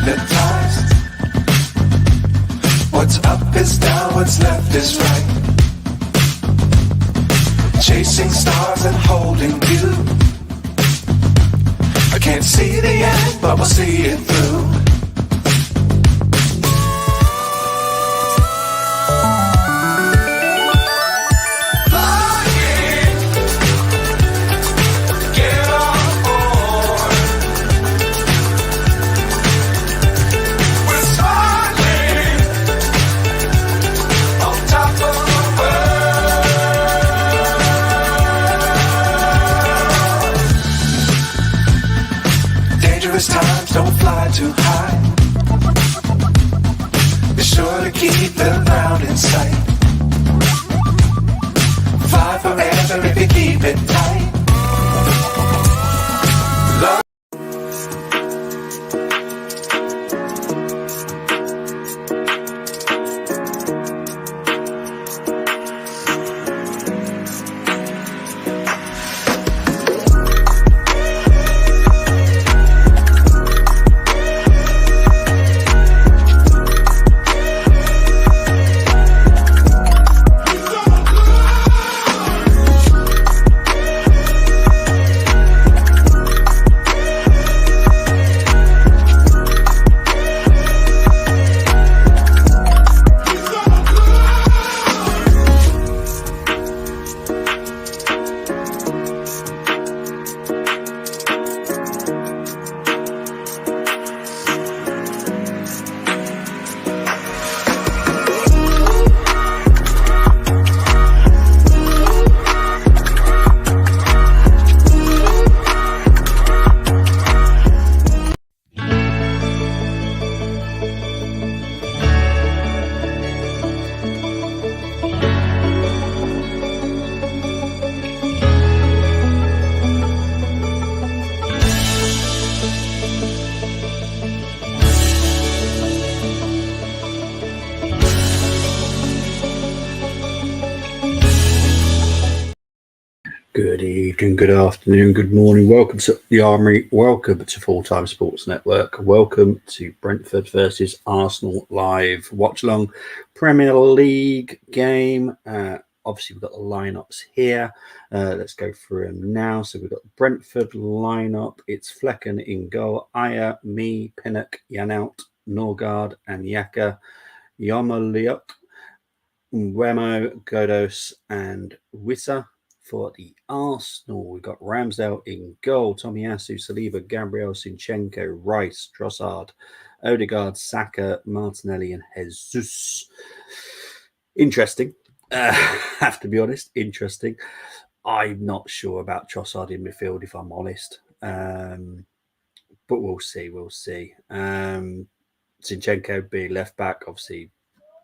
hypnotized. What's up is down, what's left is right. Chasing stars and holding you. I can't see the end, but we'll see it through. Times don't fly too high. Be sure to keep the ground in sight. Fly forever if you keep it tight. Love. Good evening, good afternoon, good morning. Welcome to the Armoury. Welcome to Full Time Sports Network. Welcome to Brentford versus Arsenal live watch-along Premier League game. Obviously, we've got the lineups here. Let's go through them now. So we've got the Brentford lineup. It's Flecken in goal. Aya, me, Pinnock, Janout, Norgard, and Yaka. Yomaliuk, Wemo, Godos, and Wissa. For the Arsenal, we've got Ramsdale in goal, Tomiyasu, Saliba, Gabriel, Zinchenko, Rice, Trossard, Odegaard, Saka, Martinelli, and Jesus. Interesting. Have to be honest, interesting. I'm not sure about Trossard in midfield, if I'm honest. But we'll see. Zinchenko being left back, obviously,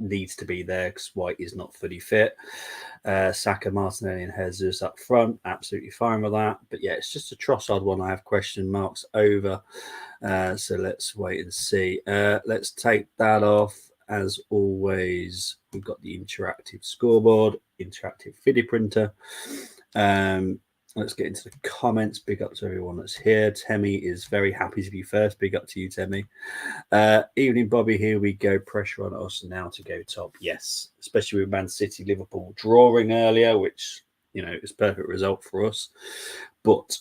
needs to be there because White is not fully fit. Saka, Martinelli, and Jesus up front, absolutely fine with that. But yeah, it's just a Trossard one I have question marks over. So let's wait and see. Let's take that off. As always, we've got the interactive scoreboard, interactive video printer. Let's get into the comments. Big up to everyone that's here. Temi is very happy to be first. Big up to you, Temi. Evening, Bobby. Here we go. Pressure on us now to go top. Yes, especially with Man City, Liverpool drawing earlier, which, you know, is a perfect result for us. But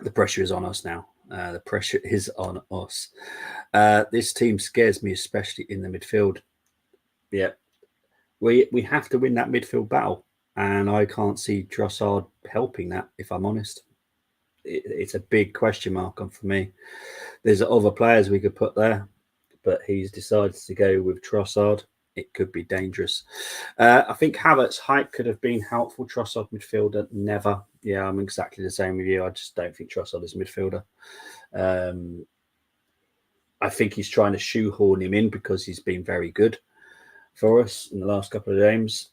the pressure is on us now. The pressure is on us. This team scares me, especially in the midfield. Yeah, we have to win that midfield battle. And I can't see Trossard helping that, if I'm honest. It's a big question mark on for me. There's other players we could put there, but he's decided to go with Trossard. It could be dangerous. I think Havertz's height could have been helpful. Trossard midfielder, never. Yeah, I'm exactly the same with you. I just don't think Trossard is a midfielder. I think he's trying to shoehorn him in because he's been very good for us in the last couple of games.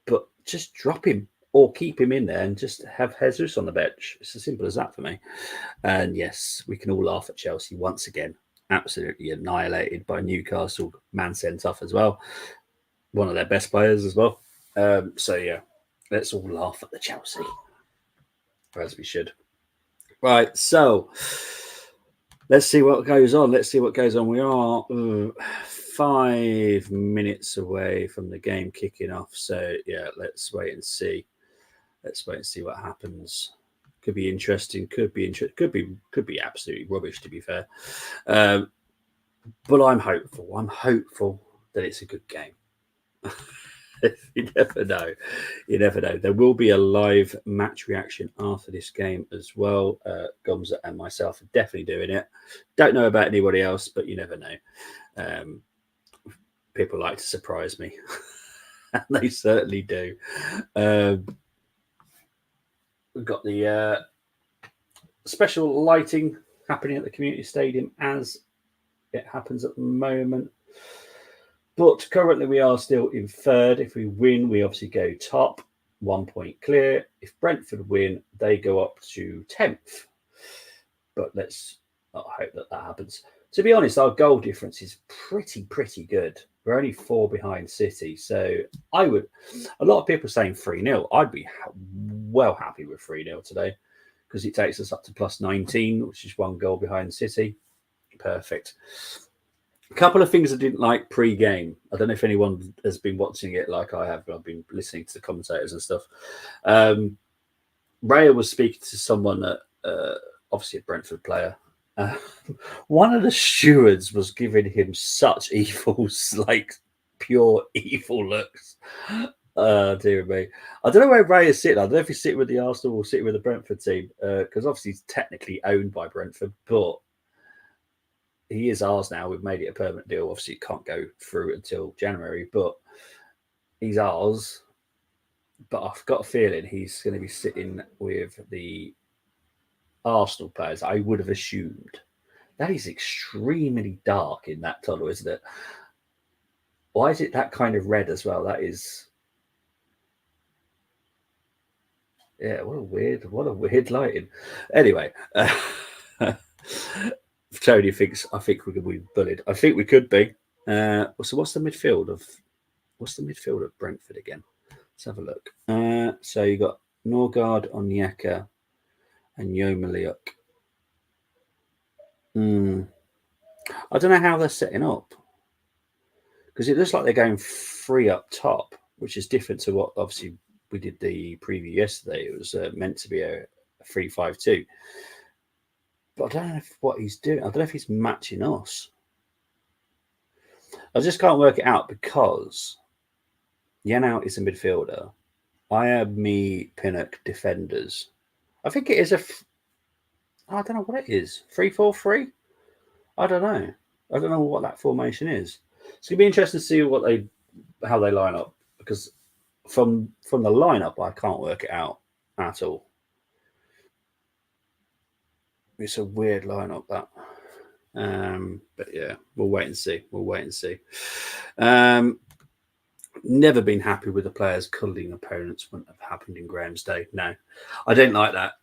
But just drop him or keep him in there and just have Jesus on the bench. It's as simple as that for me. And yes, we can all laugh at Chelsea once again. Absolutely annihilated by Newcastle. Man sent off as well. One of their best players as well. So yeah, let's all laugh at the Chelsea. As we should. Right, so Let's see what goes on. Let's see what goes on. We are 5 minutes away from the game kicking off. So yeah, let's wait and see. Let's wait and see what happens. Could be interesting. Could be interesting. Could be absolutely rubbish, to be fair. But I'm hopeful. I'm hopeful that it's a good game. You never know. You never know. There will be a live match reaction after this game as well. Gumsa and myself are definitely doing it. Don't know about anybody else, but you never know. People like to surprise me. And they certainly do. We've got the special lighting happening at the community stadium as it happens at the moment. But currently we are still in third. If we win, we obviously go top, 1 point clear. If Brentford win, they go up to 10th. But let's hope that happens. To be honest, our goal difference is pretty good. We're only 4 behind City. So a lot of people saying 3-0. I'd be well happy with 3-0 today because it takes us up to plus 19, which is 1 goal behind City. Perfect. A couple of things I didn't like pre-game. I don't know if anyone has been watching it like I have, but I've been listening to the commentators and stuff. Raya was speaking to someone, obviously a Brentford player. One of the stewards was giving him such like pure evil looks. Dear me. I don't know where Ray is sitting. I don't know if he's sitting with the Arsenal or sitting with the Brentford team, because obviously he's technically owned by Brentford, but he is ours now. We've made it a permanent deal. Obviously, it can't go through until January, but he's ours. But I've got a feeling he's going to be sitting with the Arsenal players. I would have assumed. That is extremely dark in that tunnel, isn't it? Why is it that kind of red as well? That is, yeah. What a weird lighting. Anyway. Tony thinks I think we could be bullied. I think we could be. So what's the midfield of Brentford again? Let's have a look. So you got Norgard, Onyeka, and Yomaliuk. I don't know how they're setting up because it looks like they're going 3 up top, which is different to what obviously we did the preview yesterday. It was meant to be a 3-5-2. But I don't know what he's doing. I don't know if he's matching us. I just can't work it out because Yanao is a midfielder. Armoury Pinnock defenders. I think it is I don't know what it is. 3-4-3? I don't know. I don't know what that formation is. It's gonna be interesting to see how they line up because from the lineup I can't work it out at all. It's a weird lineup that. But yeah, we'll wait and see. Never been happy with the players cuddling opponents. Wouldn't have happened in Graham's day. No, I didn't like that.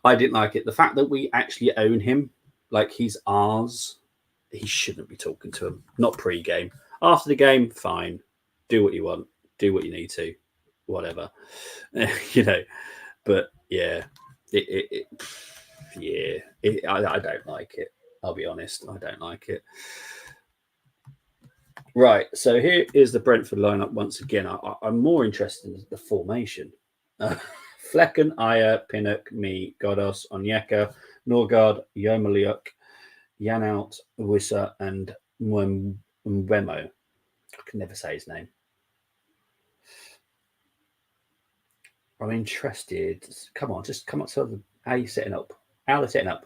I didn't like it. The fact that we actually own him, like he's ours, he shouldn't be talking to him. Not pre-game. After the game, fine. Do what you want. Do what you need to. Whatever. But yeah, I don't like it. I'll be honest. I don't like it. Right. So here is the Brentford lineup once again. I'm more interested in the formation. Flecken, Aya, Pinnock, me, Godos, Onyeka, Norgard, Yomaliuk, Yanout, Wissa, and Mwemo. I can never say his name. I'm interested. Come on, just come up to how are you setting up? How are they setting up?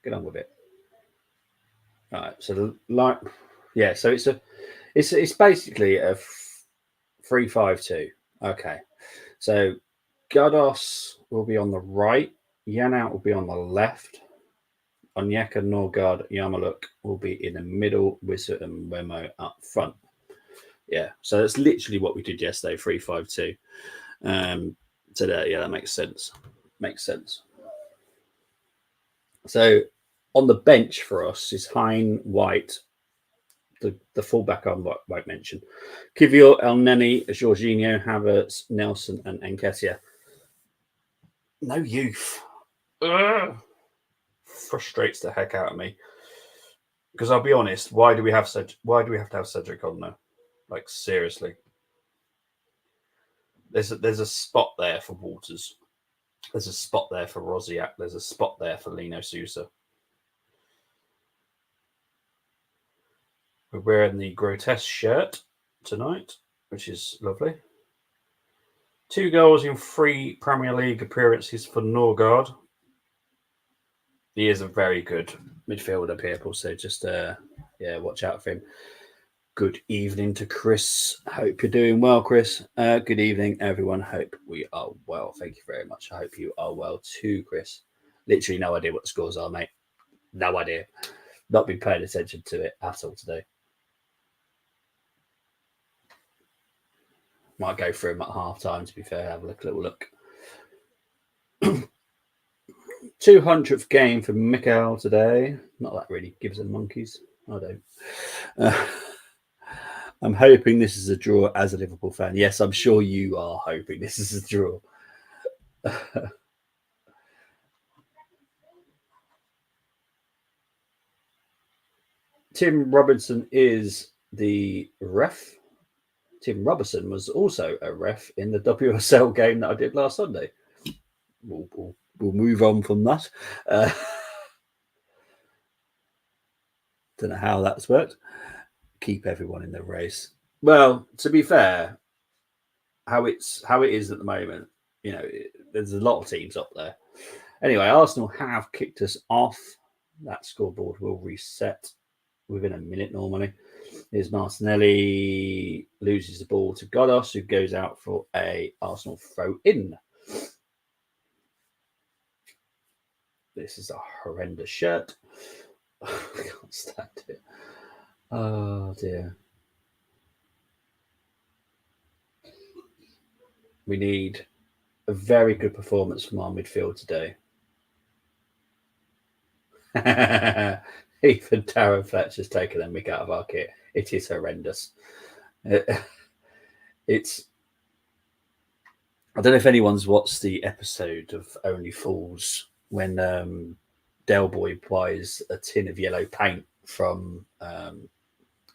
Get on with it. All right. So so it's basically a 3-5-2. Okay. So Godos will be on the right. Yanout will be on the left. Onyeka, Norgard, Yamaluk will be in the middle. Wissa and Wemo up front. Yeah. So that's literally what we did yesterday, 3-5-2. So that makes sense. So on the bench for us is Hine, White, the fullback I won't mention, Kivior, El Neni, Jorginho, Havertz, Nelson, and Nketiah. No youth. frustrates the heck out of me. Because I'll be honest, why do we have to have Cedric on now? Like, seriously. There's a spot there for Waters. There's a spot there for Rosiak. There's a spot there for Lino Sousa. We're wearing the grotesque shirt tonight, which is lovely. 2 goals in 3 Premier League appearances for Norgard. He is a very good midfielder, people. So just watch out for him. Good evening to Chris. Hope you're doing well, Chris. Good evening, everyone. Hope we are well. Thank you very much. I hope you are well too, Chris. Literally no idea what the scores are, mate. No idea. Not been paying attention to it at all today. Might go through them at half time, to be fair. Have a little look. 200th game for Mikael today. Not that really gives them monkeys. I don't. I'm hoping this is a draw as a Liverpool fan. Yes, I'm sure you are hoping this is a draw. Tim Robinson is the ref. Tim Robertson was also a ref in the WSL game that I did last Sunday. We'll move on from that. Don't know how that's worked. Keep everyone in the race. Well, to be fair, how it is at the moment, there's a lot of teams up there. Anyway, Arsenal have kicked us off. That scoreboard will reset within a minute normally. Here's Martinelli, loses the ball to Godos, who goes out for a Arsenal throw-in. This is a horrendous shirt. I can't stand it. Oh, dear. We need a very good performance from our midfield today. Even Darren Fletcher's taken a mick out of our kit. It is horrendous. It's. I don't know if anyone's watched the episode of Only Fools when Del Boy buys a tin of yellow paint from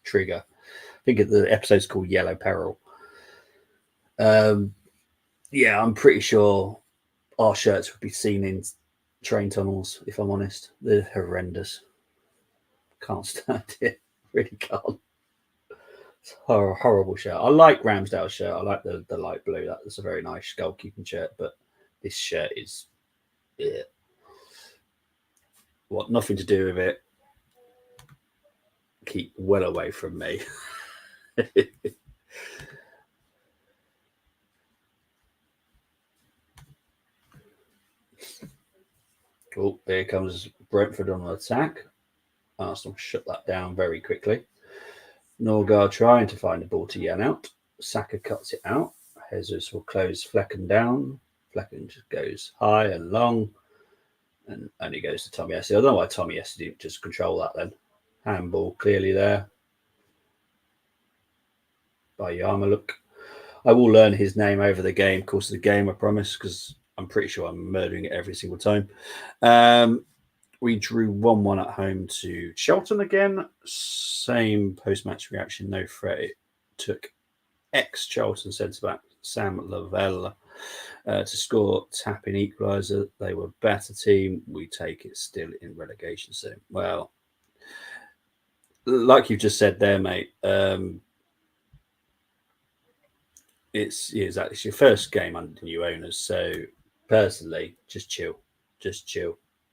Trigger. I think the episode's called Yellow Peril. Yeah, I'm pretty sure our shirts would be seen in train tunnels, if I'm honest. They're horrendous. Can't stand it. Really can't. It's a horrible shirt. I like Ramsdale's shirt. I like the light blue. That's a very nice goalkeeping shirt, but this shirt is nothing to do with it. Keep well away from me. Oh, there comes Brentford on an attack. Arsenal shut that down very quickly. Norgard trying to find the ball to Jan out. Saka cuts it out. Jesus will close Flecken down. Flecken just goes high and long and only goes to Tommy Essie. I don't know why Tommy Essie didn't just control that then. Handball clearly there by Yarmaluk. I will learn his name over the game, course of the game, I promise, because I'm pretty sure I'm murdering it every single time. We drew 1-1 at home to Shelton again. Same post-match reaction, no threat. It took ex-Shelton centre-back Sam Lavelle to score tap-in equaliser. They were a better team. We take it still in relegation soon. Well, like you just said there, mate, it's your first game under new owners. So personally, just chill.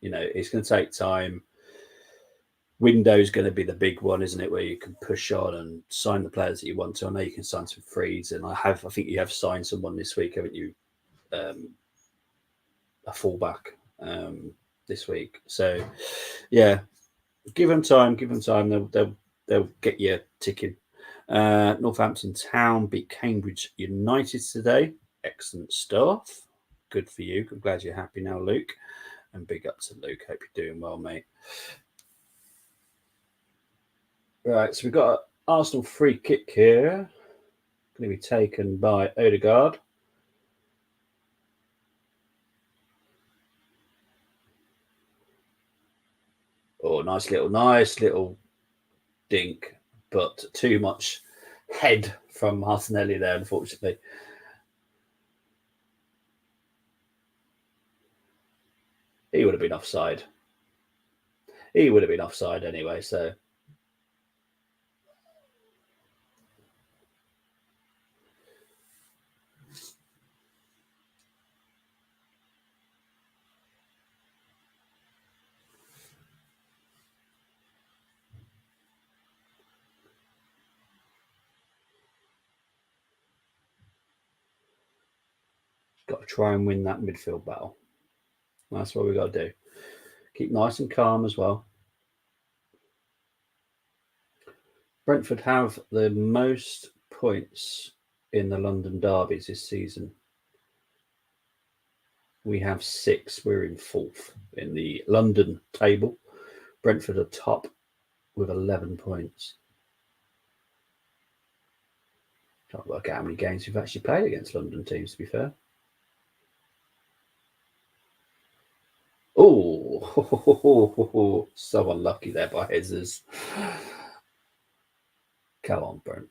It's going to take time. Window's going to be the big one, isn't it? Where you can push on and sign the players that you want to. I know you can sign some frees, and I think you have signed someone this week, haven't you? A fullback this week. So, yeah, give them time. They'll get you ticking. Northampton Town beat Cambridge United today. Excellent stuff. Good for you. I'm glad you're happy now, Luke. And big up to Luke. Hope you're doing well, mate. Right, so we've got an Arsenal free kick here. Going to be taken by Odegaard. Oh, nice little dink, but too much head from Martinelli there, unfortunately. He would have been offside. He would have been offside anyway, so. Got to try and win that midfield battle. That's what we've got to do. Keep nice and calm as well. Brentford have the most points in the London derbies this season. We have 6. We're in 4th in the London table. Brentford are top with 11 points. Can't work out how many games we've actually played against London teams, to be fair. Oh, so unlucky there by Jesus. Come on, Brent.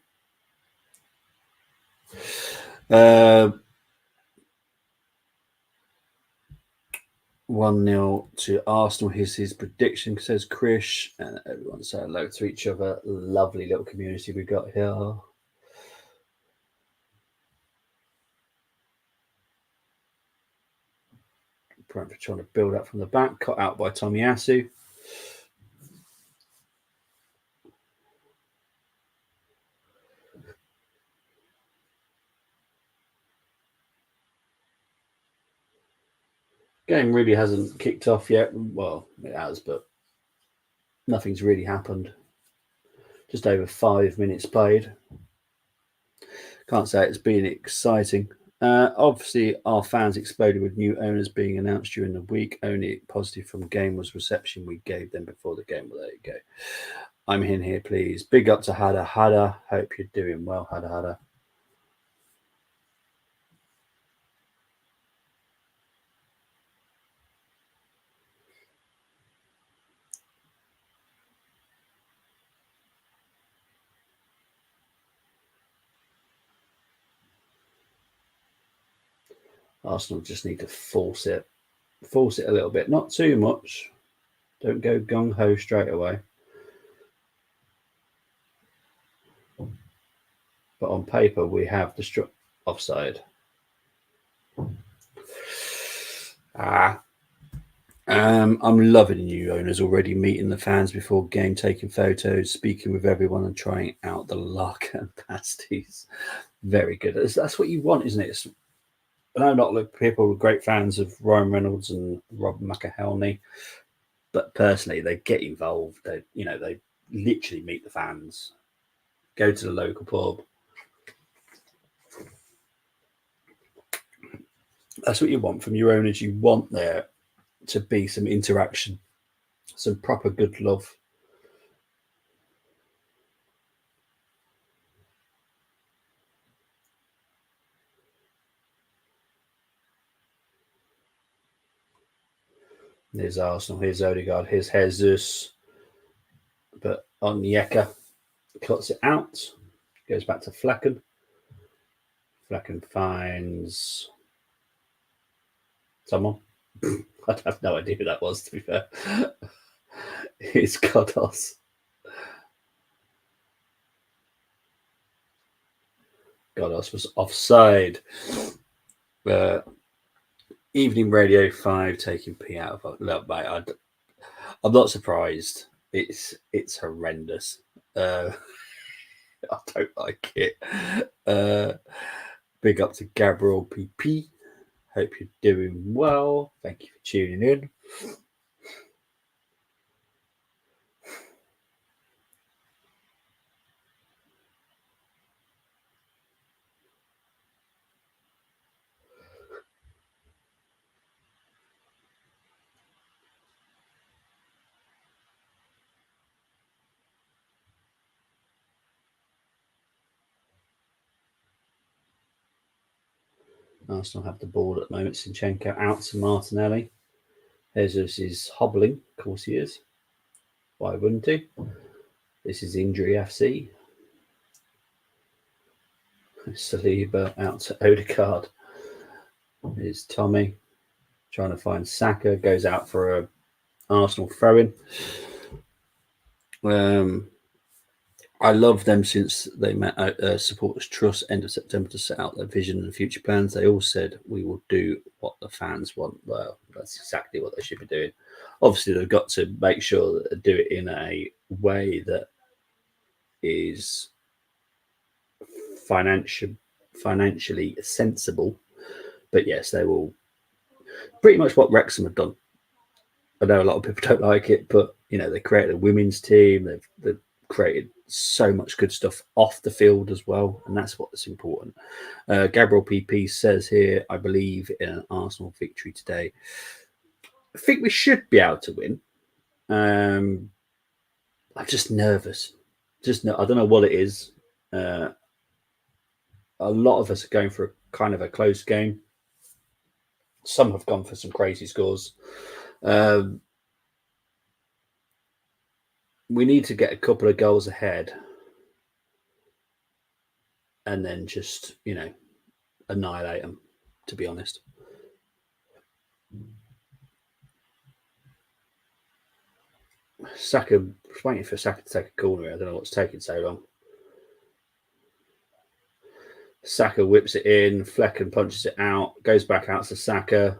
1-0 to Arsenal. Here's his prediction, says Krish, and everyone say hello to each other. Lovely little community we've got here. Brentford trying to build up from the back, cut out by Tomiyasu. Game really hasn't kicked off yet. Well, it has, but nothing's really happened. Just over 5 minutes played. Can't say it's been exciting. Obviously, our fans exploded with new owners being announced during the week. Only positive from game was reception we gave them before the game. Well, there you go. I'm in here, please. Big up to Hada. Hada, hope you're doing well, Hada. Arsenal just need to force it a little bit, not too much. Don't go gung ho straight away. But on paper, we have the offside. I'm loving the new owners already, meeting the fans before game, taking photos, speaking with everyone, and trying out the luck and pasties. Very good. That's what you want, isn't it? I know not like people are great fans of Ryan Reynolds and Rob McElhenney, but personally, they get involved. They literally meet the fans, go to the local pub. That's what you want from your owners. You want there to be some interaction, some proper good love. Here's Arsenal, here's Odegaard, here's Jesus. But Onyeka cuts it out, goes back to Flecken. Flecken finds someone. I have no idea who that was, to be fair. It's Godos. Godos was offside. Evening Radio 5 taking P out of it. Look, mate, I'm not surprised. It's horrendous. I don't like it. Big up to Gabriel PP. Hope you're doing well. Thank you for tuning in. Arsenal have the ball at the moment. Zinchenko out to Martinelli. Jesus is hobbling. Of course he is. Why wouldn't he? This is Injury FC. Saliba out to Odegaard. Here's Tommy trying to find Saka. Goes out for a Arsenal throw-in. I love them since they met Supporters Trust end of September to set out their vision and future plans. They all said we will do what the fans want. Well, that's exactly what they should be doing. Obviously, they've got to make sure that they do it in a way that is financially sensible. But yes, they will. Pretty much what Wrexham have done. I know a lot of people don't like it, but they created a women's team. They've created so much good stuff off the field as well, and that's what's important. Gabriel PP says here, I believe in an Arsenal victory today. I think we should be able to win. I'm just nervous. I don't know what it is. A lot of us are going for a kind of a close game. Some have gone for some crazy scores. We need to get a couple of goals ahead and then just, annihilate them, to be honest. Saka, waiting for Saka to take a corner. I don't know what's taking so long. Saka whips it in. Flecken punches it out. Goes back out to Saka.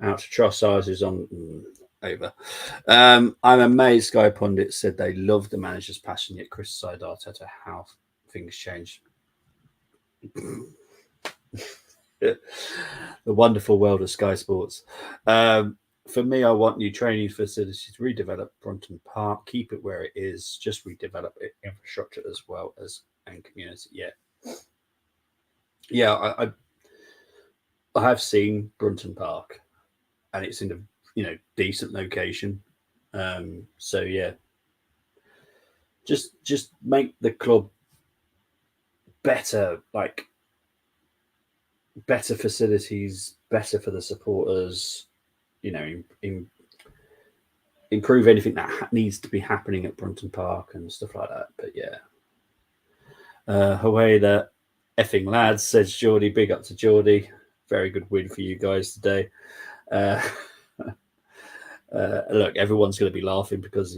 Out to Trossard, who's on over. I'm amazed Sky Pundit said they love the manager's passion, yet criticised Arteta how things change. The wonderful world of Sky Sports. For me, I want new training facilities, redevelop Brunton Park, keep it where it is, just redevelop it, infrastructure as well as and community. Yeah. I have seen Brunton Park, and it's in a decent location. So yeah, just make the club better, like better facilities, better for the supporters. Improve anything that needs to be happening at Brunton Park and stuff like that. But yeah, away the effing lads, says Geordie. Big up to Geordie. Very good win for you guys today. Look, everyone's going to be laughing because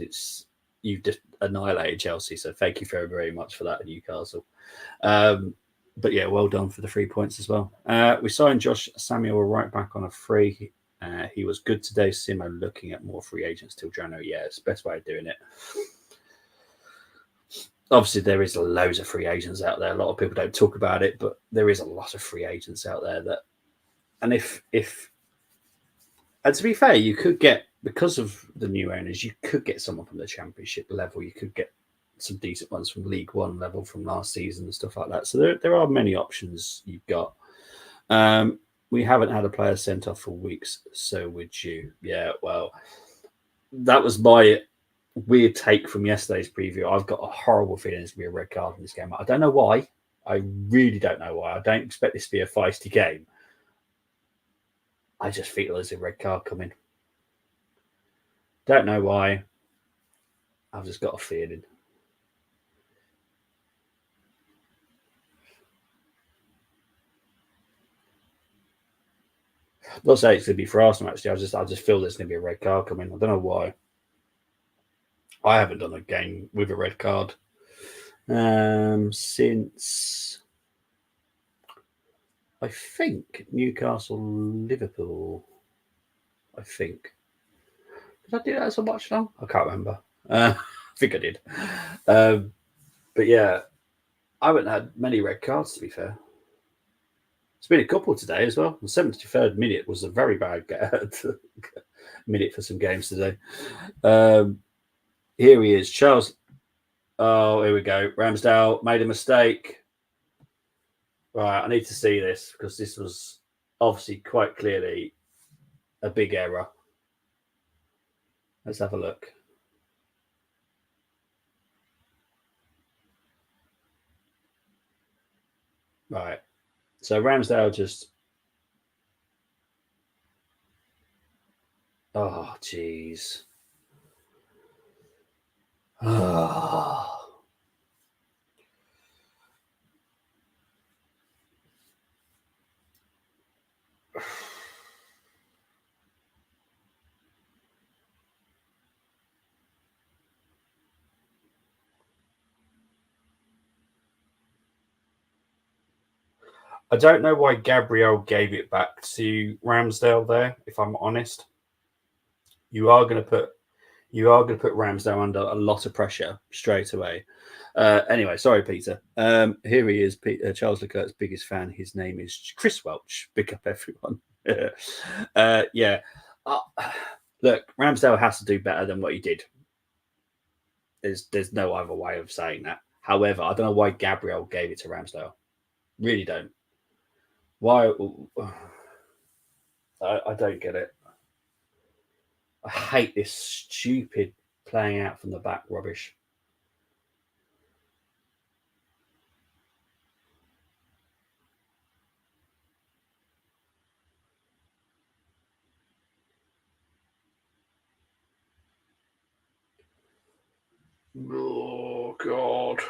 you've just annihilated Chelsea. So thank you very, very much for that at Newcastle. But yeah, well done for the 3 points as well. We signed Josh Samuel right back on a free. He was good today. Simo looking at more free agents till January. Yeah, it's the best way of doing it. Obviously, there is loads of free agents out there. A lot of people don't talk about it, but there is a lot of free agents out there and and to be fair, you could get, because of the new owners, you could get someone from the Championship level. You could get some decent ones from League One level from last season and stuff like that. So there are many options you've got. We haven't had a player sent off for weeks, so would you? Yeah, well, that was my weird take from yesterday's preview. I've got a horrible feeling it's going to be a red card in this game. I don't know why. I really don't know why. I don't expect this to be a feisty game. I just feel there's a red card coming. Don't know why. I've just got a feeling. Not say it's going to be for Arsenal, actually. I just feel there's going to be a red card coming. I don't know why. I haven't done a game with a red card since, I think, Newcastle-Liverpool. I think. Did I do that as a watchalong? I can't remember. I think I did. But yeah, I haven't had many red cards, to be fair. It's been a couple today as well. The 73rd minute was a very bad minute for some games today. Here he is, Charles. Oh, here we go. Ramsdale made a mistake. Right, I need to see this because this was obviously quite clearly a big error. Let's have a look. Right. So Ramsdale just... Oh, jeez. I don't know why Gabriel gave it back to Ramsdale there, if I'm honest. You are going to put Ramsdale under a lot of pressure straight away. Anyway, sorry, Peter. Here he is, Charles Leclerc's biggest fan. His name is Chris Welch. Big up, everyone. Yeah. Look, Ramsdale has to do better than what he did. There's no other way of saying that. However, I don't know why Gabriel gave it to Ramsdale. Really don't. Why? I don't get it. I hate this stupid playing out from the back rubbish. Oh, God.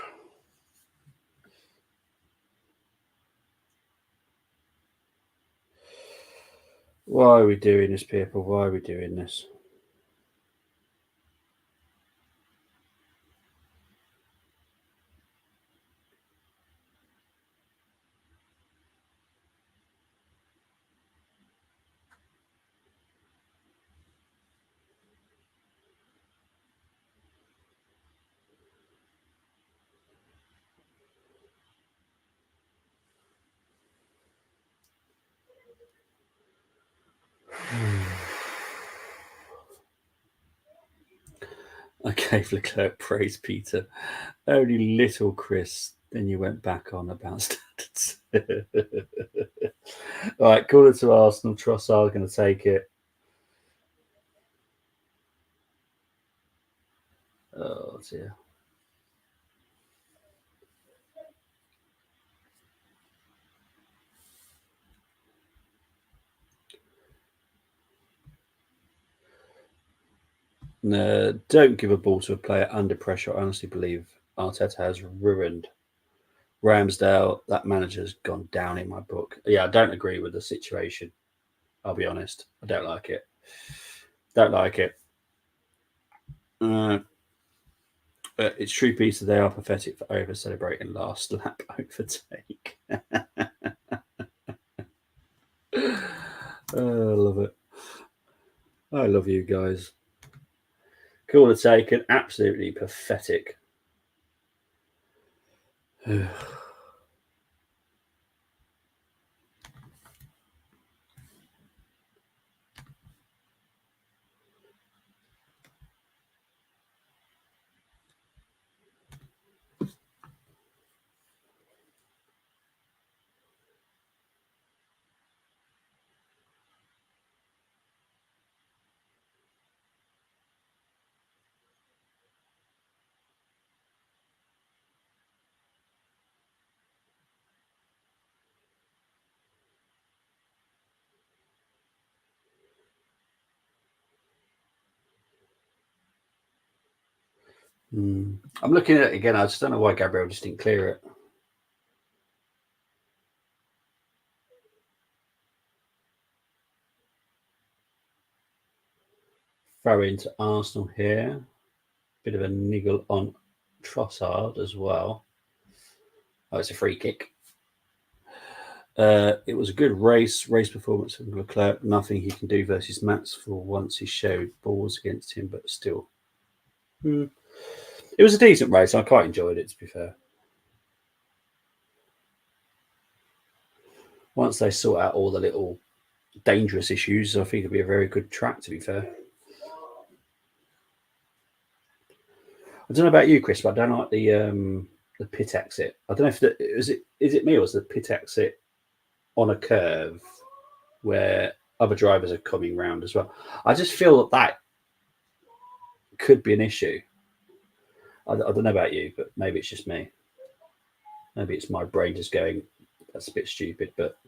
Why are we doing this, people? Why are we doing this? I gave Leclerc praise, Peter. Only little Chris. Then you went back on about standards. All right, call it to Arsenal. Trossard going to take it. Oh, dear. No, don't give a ball to a player under pressure. I honestly believe Arteta has ruined Ramsdale. That manager's gone down in my book. Yeah, I don't agree with the situation. I'll be honest. I don't like it. Don't like it. It's true, Peter. They are pathetic for over celebrating last lap overtake. Oh, I love it. I love you guys. Corner taken. Absolutely pathetic. I'm looking at it again. I just don't know why Gabriel just didn't clear it. Throw into Arsenal here. Bit of a niggle on Trossard as well. Oh, it's a free kick. It was a good race performance from Leclerc. Nothing he can do versus Max for once. He showed balls against him, but still. It was a decent race. I quite enjoyed it, to be fair. Once they sort out all the little dangerous issues, I think it'll be a very good track, to be fair. I don't know about you, Chris, but I don't like the pit exit. I don't know if is it me or is the pit exit on a curve where other drivers are coming round as well? I just feel that could be an issue. I don't know about you, but maybe it's just me. Maybe it's my brain just going, that's a bit stupid, but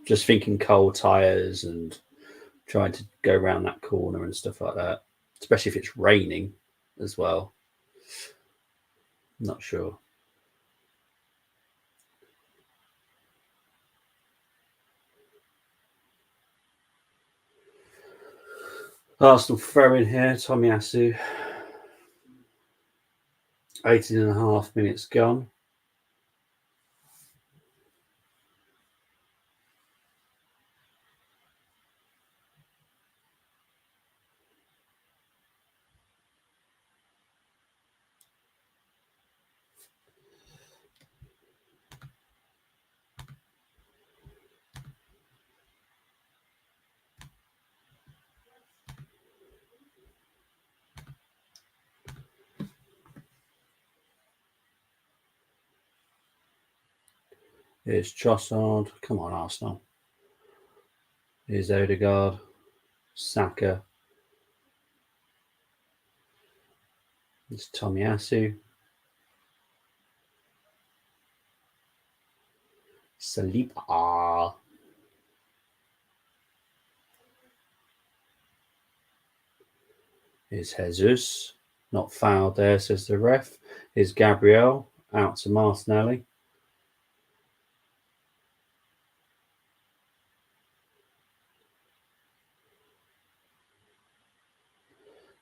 just thinking cold tyres and trying to go around that corner and stuff like that, especially if it's raining as well. Not sure. Arsenal throwing here, Tomiyasu. 18.5 minutes gone. Here's Trossard. Come on, Arsenal. Here's Odegaard. Saka. It's Tomiyasu. Saliba. Here's Jesus. Not fouled there, says the ref. Here's Gabriel. Out to Martinelli.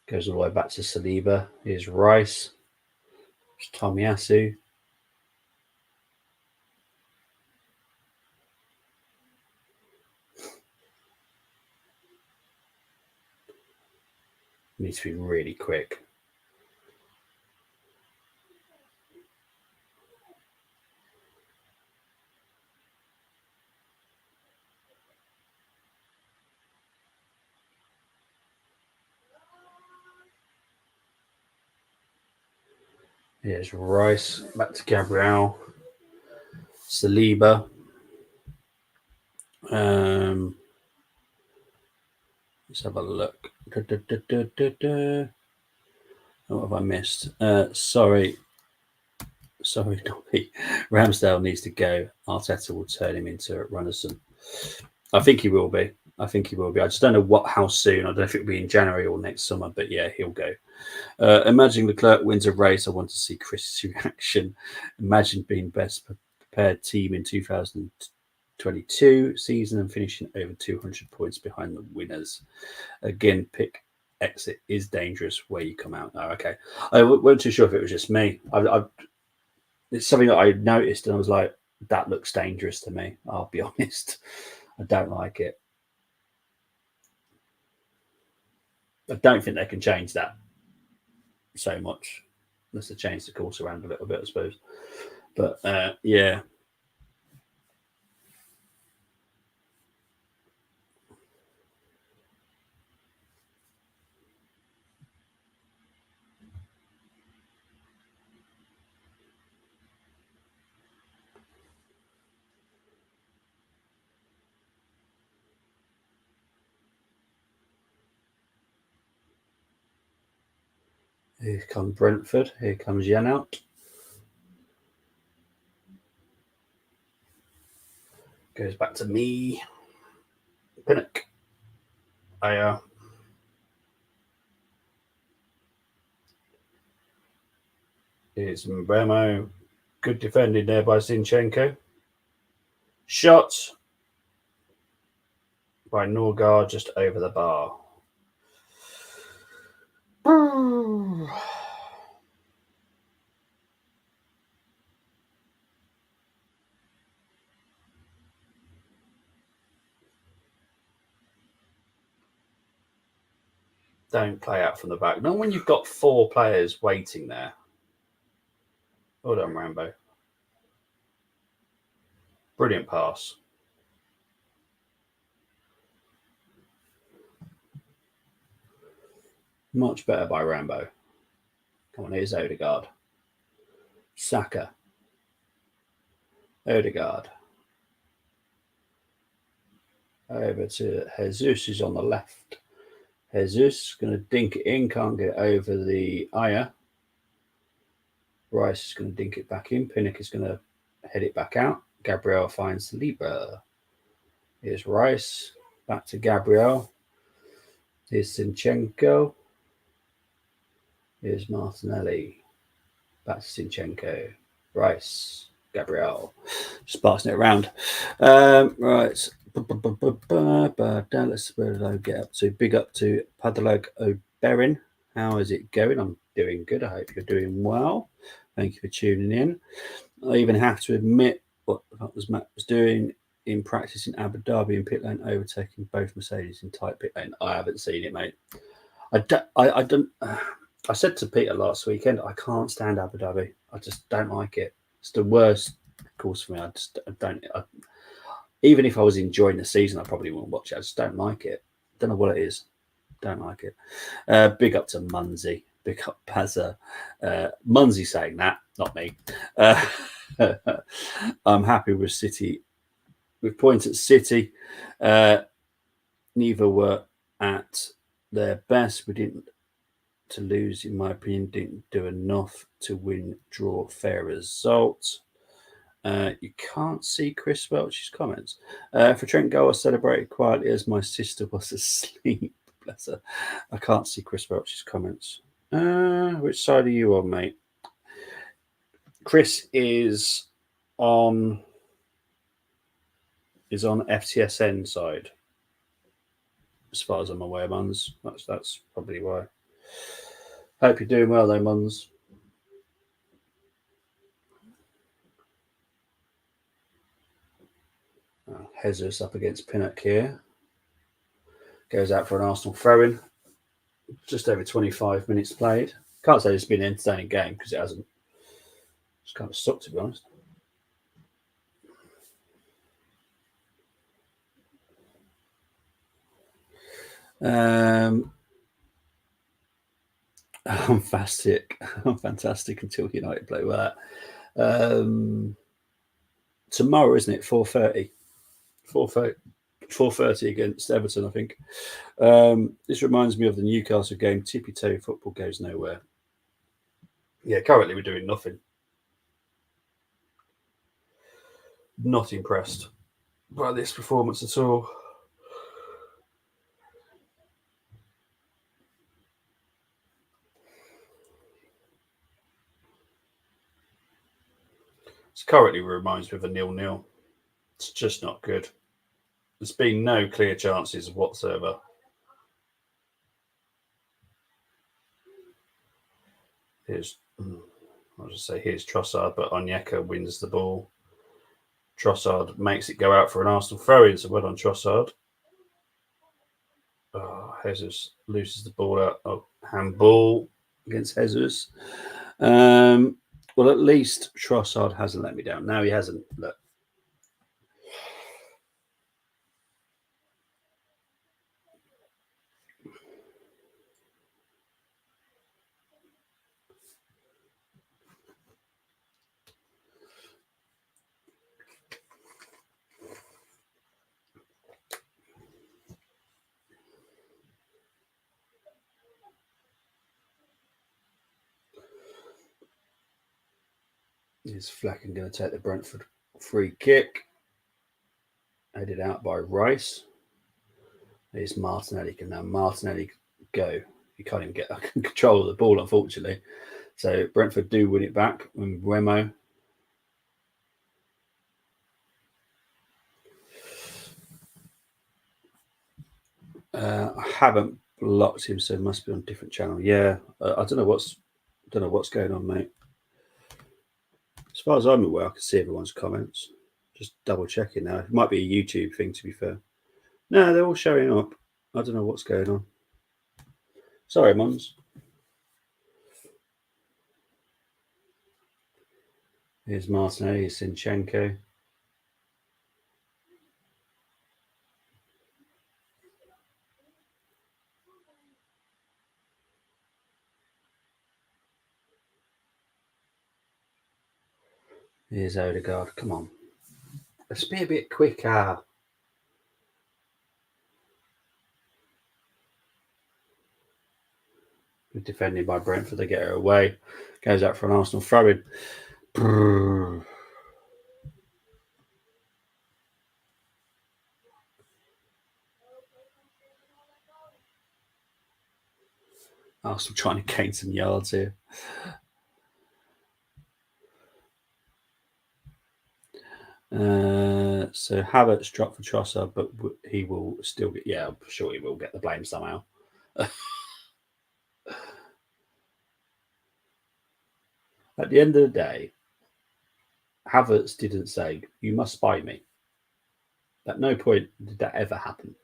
Goes all the way back to Saliba. Here's Rice. It's Tomiyasu. Needs to be really quick. Here's Rice. Back to Gabriel. Saliba. Let's have a look. What have I missed? Sorry, Nobby. Ramsdale needs to go. Arteta will turn him into Runnison. I think he will be. I just don't know how soon. I don't know if it'll be in January or next summer, but yeah, he'll go. Imagine Leclerc wins a race. I want to see Chris's reaction. Imagine being best prepared team in 2022 season and finishing over 200 points behind the winners. Again, pick exit is dangerous where you come out. Oh, okay. I wasn't too sure if it was just me. It's something that I noticed and I was like, that looks dangerous to me. I'll be honest. I don't like it. I don't think they can change that so much. Unless they change the course around a little bit, I suppose. But yeah. Here comes Brentford. Here comes Janelt. Goes back to me. Pinnock. Here's Mbemo. Good defending there by Zinchenko. Shot by Norgard just over the bar. Don't play out from the back. Not when you've got 4 players waiting there. Well done, Rambo. Brilliant pass. Much better by Rambo. Come on, here's Odegaard. Saka. Odegaard. Over to Jesus, who's on the left. Jesus going to dink it in, can't get over the Aya. Rice is going to dink it back in. Pinnock is going to head it back out. Gabriel finds Libra. Here's Rice. Back to Gabriel. Here's Zinchenko. Here's Martinelli. Back to Zinchenko. Rice. Gabriel. Just passing it around. Right. Let's get up to. Big up to Padalag O'Berin. How is it going? I'm doing good. I hope you're doing well. Thank you for tuning in. I even have to admit what Matt was doing in practice in Abu Dhabi in pit lane, overtaking both Mercedes in tight pit lane. I haven't seen it, mate. I don't. I said to Peter last weekend, I can't stand Abu Dhabi. I just don't like it. It's the worst course for me. I don't. Even if I was enjoying the season, I probably wouldn't watch it. I just don't like it. Don't know what it is. Don't like it. Big up to Munsey. Big up Pazza. Munsey saying that, not me. I'm happy with City. With points at City. Neither were at their best. We didn't to lose, in my opinion, didn't do enough to win, draw, fair result. You can't see Chris Welch's comments. For Trent goal, I celebrated quietly as my sister was asleep. Bless her. I can't see Chris Welch's comments. Which side are you on, mate? Chris is on FTSN side, as far as I'm aware, Muns. That's probably why. Hope you're doing well, though, Muns. Jesus up against Pinnock here. Goes out for an Arsenal throw-in. Just over 25 minutes played. Can't say it's been an entertaining game because it hasn't. It's kind of sucked, to be honest. I'm fantastic until United play well. Tomorrow, isn't it? 4:30. 4:30 against Everton, I think. This reminds me of the Newcastle game. Tippy-toe football goes nowhere. Yeah, currently we're doing nothing. Not impressed by this performance at all. It currently reminds me of a 0-0. It's just not good. There's been no clear chances whatsoever. Here's Trossard, but Onyeka wins the ball. Trossard makes it go out for an Arsenal throw-in, so well on Trossard. Jesus loses the ball out of handball against Jesus. Well, at least Trossard hasn't let me down. No, he hasn't. Look. Is Flecken going to take the Brentford free kick? Headed out by Rice. There's Martinelli. Can now Martinelli go? He can't even get control of the ball, unfortunately. So Brentford do win it back with Remo. I haven't blocked him, so it must be on a different channel. Yeah, I don't know what's going on, mate. As far as I'm aware, I can see everyone's comments. Just double checking now. It might be a YouTube thing, to be fair. No, they're all showing up. I don't know what's going on. Sorry, Mons. Here's Martinelli, here's Zinchenko. Here's Odegaard. Come on. Let's be a bit quicker. Defended by Brentford, they get her away. Goes out for an Arsenal throw-in. Arsenal trying to gain some yards here. So Havertz dropped for Trossard, but he will still get. Yeah, I'm sure he will get the blame somehow. At the end of the day, Havertz didn't say, "You must spy me." At no point did that ever happen.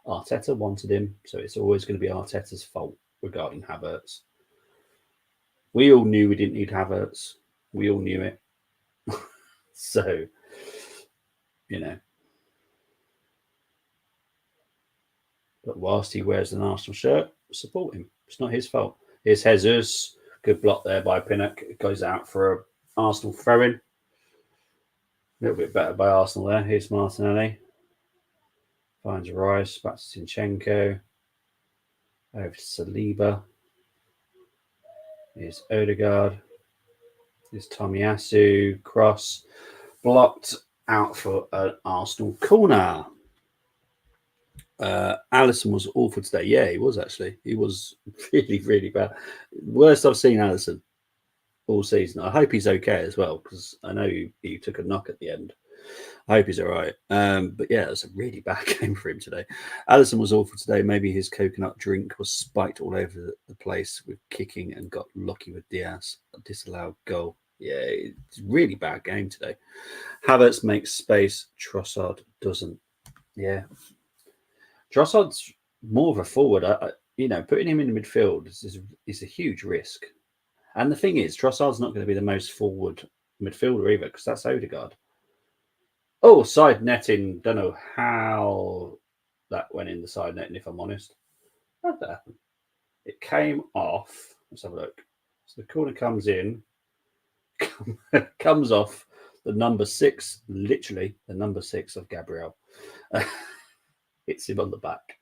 Arteta wanted him, so it's always going to be Arteta's fault regarding Havertz. We all knew we didn't need Havertz. We all knew it. So, you know. But whilst he wears an Arsenal shirt, support him. It's not his fault. Here's Jesus. Good block there by Pinnock. It goes out for an Arsenal throw-in. A little bit better by Arsenal there. Here's Martinelli. Finds Rice. Back to Zinchenko. Over to Saliba. Here's Odegaard. Here's Tomiyasu. Cross. Blocked out for an Arsenal corner. Alisson was awful today. Yeah, he was actually. He was really, really bad. Worst I've seen Alisson all season. I hope he's okay as well, because I know he took a knock at the end. I hope he's all right. But yeah, it was a really bad game for him today. Alisson was awful today. Maybe his coconut drink was spiked all over the place with kicking and got lucky with Diaz. A disallowed goal. Yeah, it's a really bad game today. Havertz makes space. Trossard doesn't. Yeah. Trossard's more of a forward. Putting him in the midfield is a huge risk. And the thing is, Trossard's not going to be the most forward midfielder either, because that's Odegaard. Oh, side netting. Don't know how that went in the side netting, if I'm honest. How did that happen? It came off. Let's have a look. So the corner comes in, comes off the number 6, literally the number 6 of Gabriel. Hits him on the back.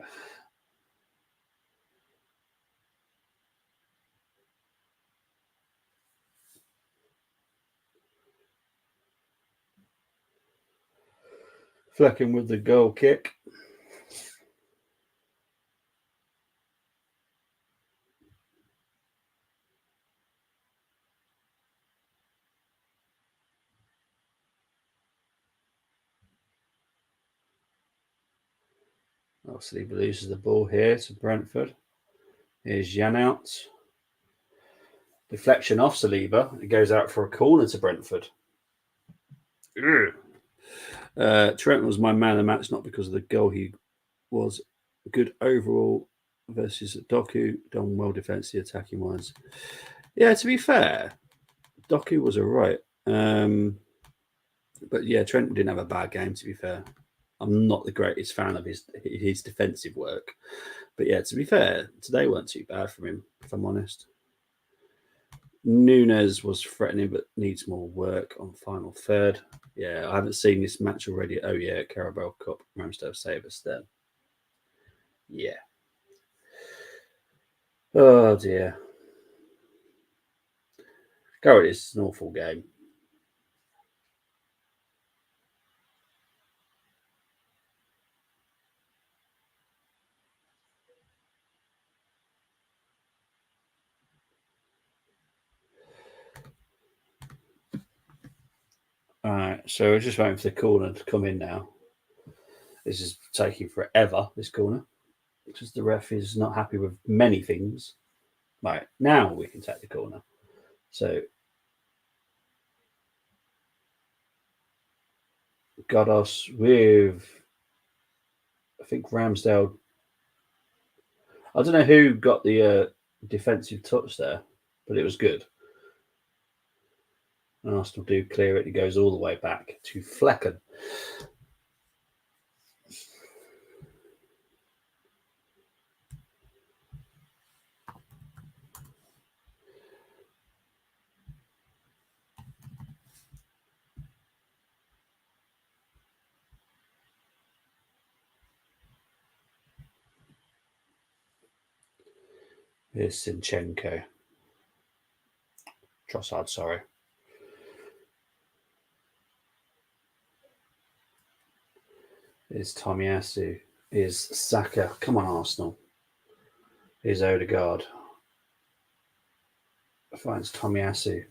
Flecking with the goal kick. Obviously, loses the ball here to Brentford. Here's Jan out. Deflection off Saliba. It goes out for a corner to Brentford. Trent was my man of the match, not because of the goal. He was good overall versus Doku. Done well defensively, attacking wise. Yeah, to be fair, Doku was all right. But yeah, Trent didn't have a bad game, to be fair. I'm not the greatest fan of his defensive work. But yeah, to be fair, today weren't too bad from him, if I'm honest. Nunes was threatening, but needs more work on final third. Yeah, I haven't seen this match already. Oh yeah, Carabao Cup, Ramsdale save us then. Yeah. Oh dear. Go, it's an awful game. All right, so we're just waiting for the corner to come in now. This is taking forever, this corner, because the ref is not happy with many things. Right, now we can take the corner. So, Godos with, I think, Ramsdale. I don't know who got the defensive touch there, but it was good. And Arsenal do clear it. It goes all the way back to Flecken. Here's Zinchenko. Trossard, sorry. Here's Tomiyasu. Here's Saka. Come on, Arsenal. Here's Odegaard. Finds Tomiyasu.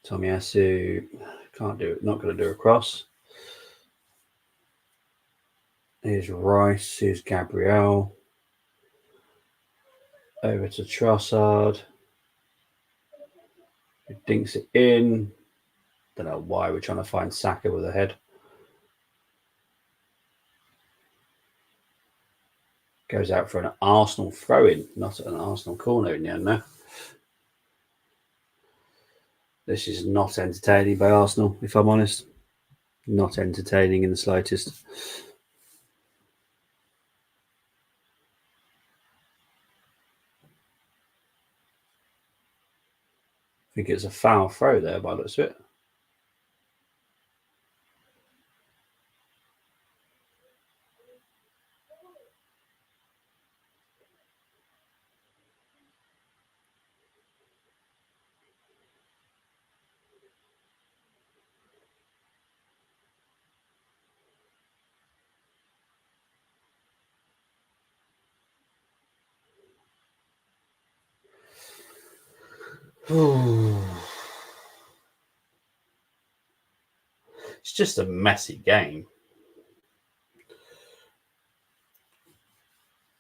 Tomiyasu can't do it. Not going to do a cross. Here's Rice. Here's Gabriel. Over to Trossard. He dinks it in. Don't know why we're trying to find Saka with a head. Goes out for an Arsenal throw-in, not an Arsenal corner in the end now. This is not entertaining by Arsenal, if I'm honest. Not entertaining in the slightest. I think it's a foul throw there by the looks of it. It's just a messy game.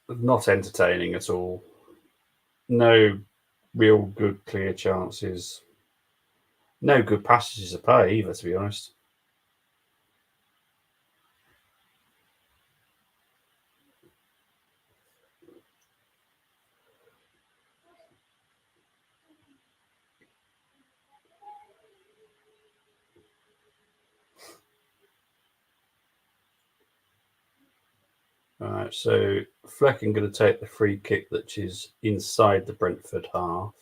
Not entertaining at all. No real good clear chances. No good passages of play either, to be honest. Alright, so Flecken going to take the free kick that is inside the Brentford half.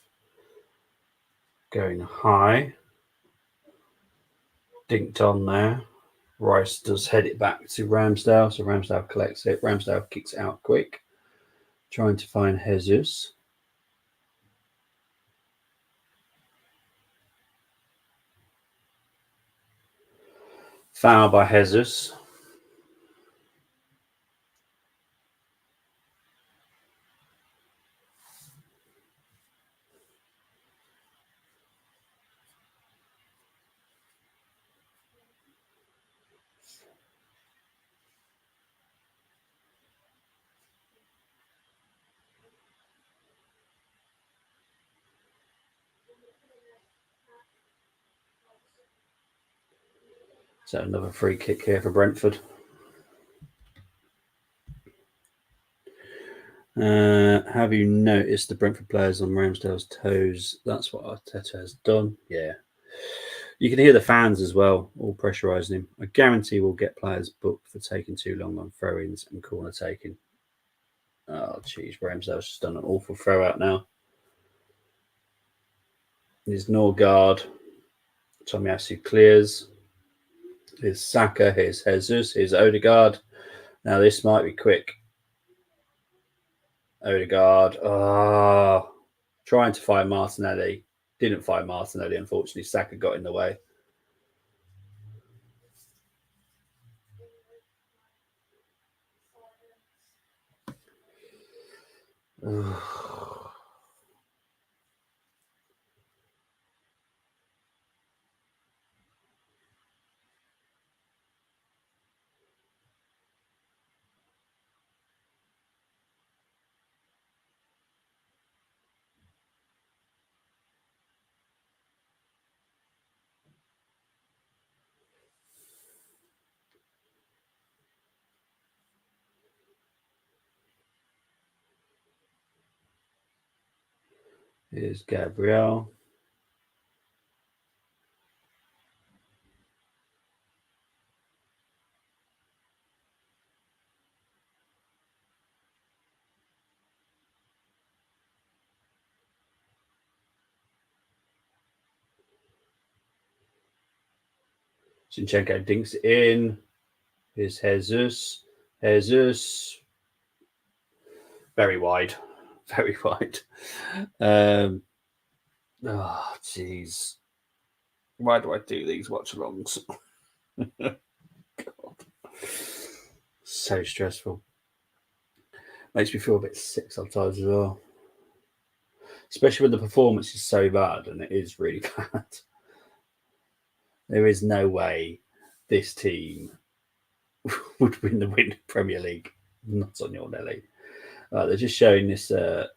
Going high. Dinked on there. Rice does head it back to Ramsdale, so Ramsdale collects it. Ramsdale kicks it out quick. Trying to find Jesus. Foul by Jesus. So another free kick here for Brentford. Have you noticed the Brentford players on Ramsdale's toes? That's what Arteta has done. Yeah. You can hear the fans as well, all pressurising him. I guarantee we'll get players booked for taking too long on throw-ins and corner taking. Oh, jeez, Ramsdale's just done an awful throw-out now. Here's Norgard. Tomiyasu clears. Here's Saka. Here's Jesus. Here's Odegaard. Now this might be quick. Odegaard. Trying to find Martinelli. Didn't find Martinelli, unfortunately. Saka got in the way. Here's Gabriel. Zinchenko dinks it in. Here's Jesus. Jesus. Very wide. Very wide. Oh, jeez. Why do I do these watch-alongs? God. So stressful. Makes me feel a bit sick sometimes as well. Especially when the performance is so bad, and it is really bad. There is no way this team would win the Premier League. Not on your Nelly. They're just showing this. Jeez.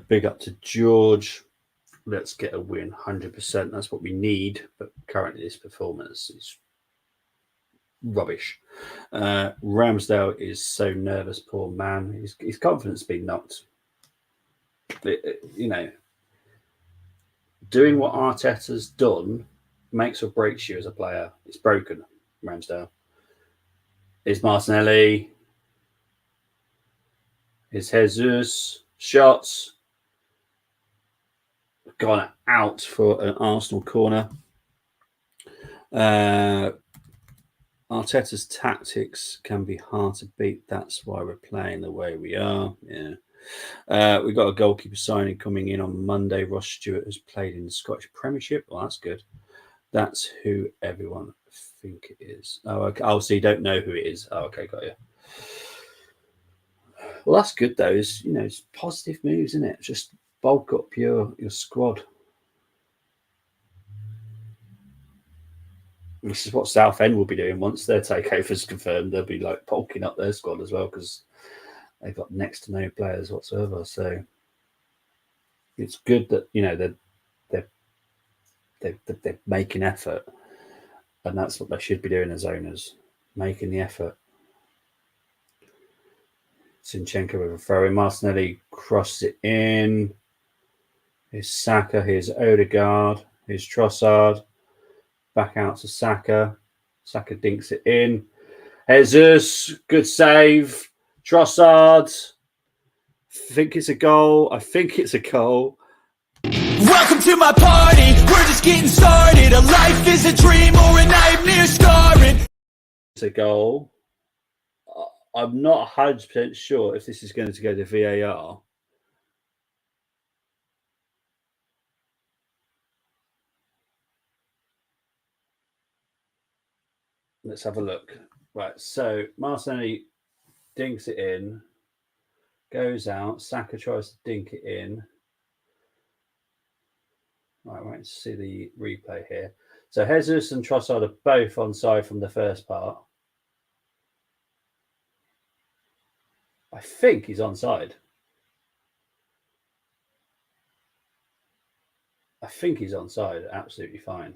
Big up to George. Let's get a win, 100%. That's what we need. But currently, this performance is rubbish. Ramsdale is so nervous, poor man. His confidence has been knocked. You know, doing what Arteta's done makes or breaks you as a player. It's broken, Ramsdale. Is Martinelli. Is Jesus. Shots. Gone out for an Arsenal corner. Arteta's tactics can be hard to beat. That's why we're playing the way we are. Yeah. We've got a goalkeeper signing coming in on Monday. Ross Stewart has played in the Scottish Premiership. Well, that's good. That's who everyone think it is. Oh, okay. Oh, so you don't know who it is. Oh, okay, got you. Well, that's good though. It's positive moves, isn't it? Just bulk up your squad. This is what Southend will be doing once their takeover's confirmed. They'll be like bulking up their squad as well because they've got next to no players whatsoever. So it's good that they're making effort, and that's what they should be doing as owners, making the effort. Zinchenko with a throw in. Martinelli crosses it in. Here's Saka. Here's Odegaard. Here's Trossard. Back out to Saka. Saka dinks it in. Jesus, good save. Trossard. I think it's a goal. Welcome to my party. We're just getting started. A life is a dream or a nightmare scarring. It's a goal. I'm not 100% sure if this is going to go to VAR. Let's have a look. Right, so Martinelli dinks it in, goes out. Saka tries to dink it in. Right, let's see the replay here. So Jesus and Trossard are both onside from the first part. I think he's onside. Absolutely fine.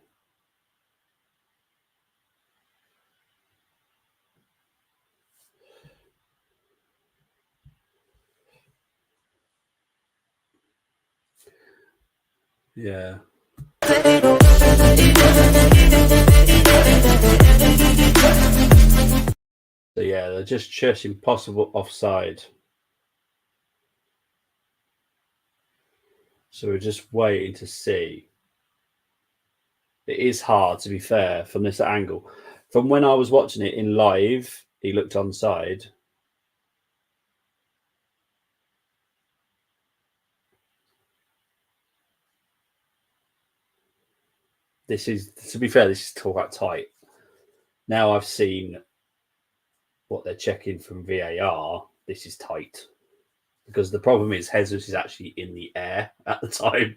Yeah. So yeah, they're just chasing possible offside. So we're just waiting to see. It is hard, to be fair, from this angle. From when I was watching it in live, he looked onside. This is, to be fair, this is quite tight. Now I've seen what they're checking from VAR. This is tight. Because the problem is Jesus is actually in the air at the time,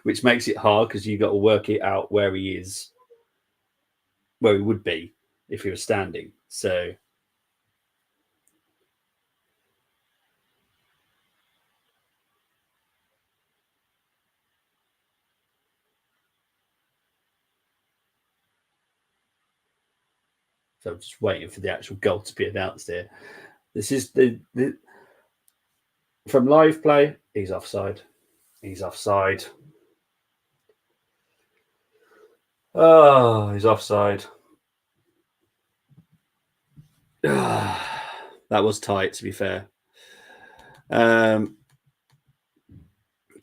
which makes it hard because you've got to work it out where he is, where he would be if he was standing. So So I'm just waiting for the actual goal to be announced here. This is from live play. He's offside. He's offside. Oh, he's offside. That was tight, to be fair. So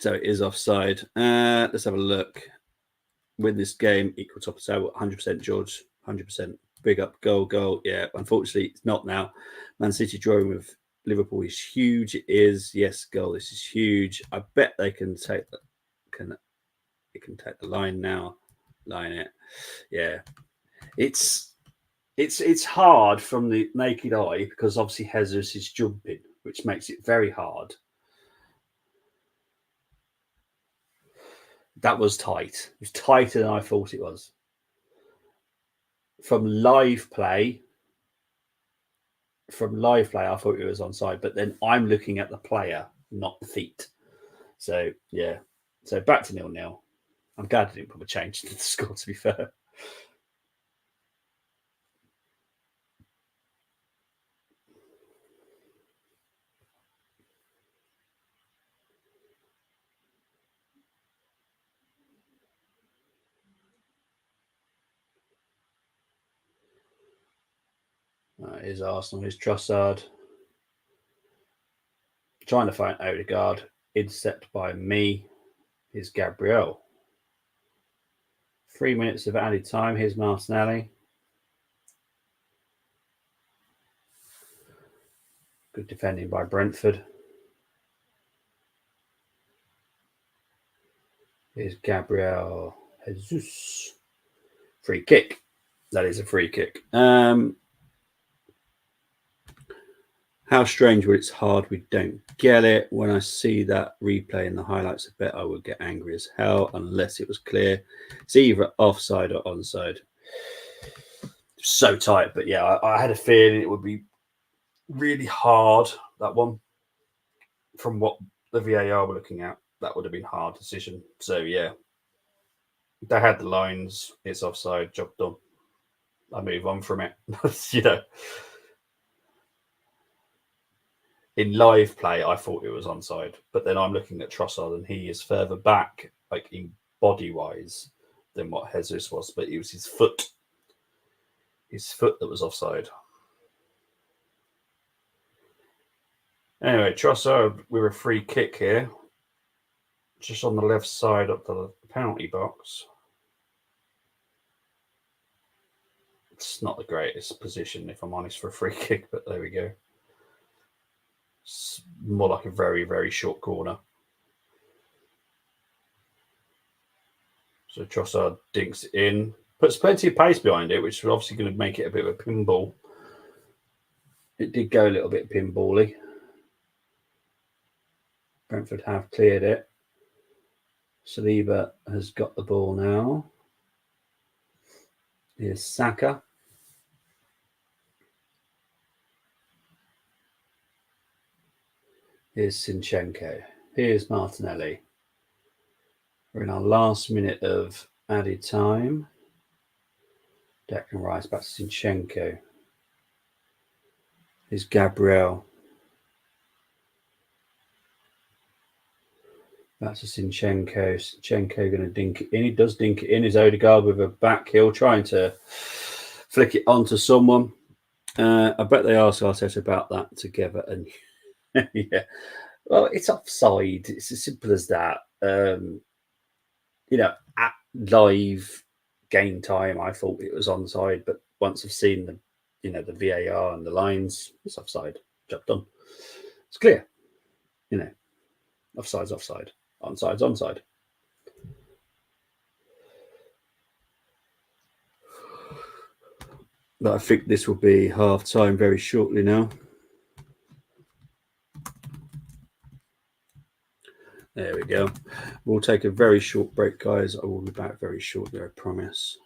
it is offside. Let's have a look. Win this game, equal top of table, 100% George, 100%. Big up, goal. Yeah, unfortunately, it's not now. Man City drawing with Liverpool is huge. It is. Yes, goal. This is huge. I bet they can take the take the line now. Line it. Yeah. It's hard from the naked eye because obviously Jesus is jumping, which makes it very hard. That was tight. It was tighter than I thought it was. From live play, I thought it was onside, but then I'm looking at the player, not the feet. So, yeah. So back to 0-0. I'm glad I didn't put a change to the score, to be fair. Here's Arsenal. Here's Trossard. Trying to find Odegaard. Intercept by me. Here's Gabriel. 3 minutes of added time. Here's Martinelli. Good defending by Brentford. Here's Gabriel Jesus. Free kick. That is a free kick. How strange when it's hard we don't get it. When I see that replay in the highlights, I bet I would get angry as hell unless it was clear. It's either offside or onside. So tight, but yeah, I had a feeling it would be really hard, that one. From what the VAR were looking at, that would have been a hard decision. So yeah, they had the lines. It's offside, job done. I move on from it. You know. In live play, I thought it was onside, but then I'm looking at Trossard and he is further back, like in body-wise, than what Jesus was, but it was his foot that was offside. Anyway, Trossard with a free kick here, just on the left side of the penalty box. It's not the greatest position, if I'm honest, for a free kick, but there we go. It's more like a very, very short corner. So Trossard dinks it in. Puts plenty of pace behind it, which is obviously going to make it a bit of a pinball. It did go a little bit pinball-y. Brentford have cleared it. Saliba has got the ball now. Here's Saka. Here's Zinchenko. Here's Martinelli. We're in our last minute of added time. Declan Rice back to Zinchenko. Here's Gabriel. Back to Zinchenko. Zinchenko going to dink it in. He does dink it in. His Odegaard with a back heel, trying to flick it onto someone. I bet they asked Arteta about that together. And yeah, well, it's offside. It's as simple as that. You know, at live game time, I thought it was onside, but once I've seen the, you know, the VAR and the lines, it's offside. Job done. It's clear. You know, offside's offside. Onside's onside. But I think this will be half time very shortly now. There we go. We'll take a very short break, guys. I will be back very shortly, I promise.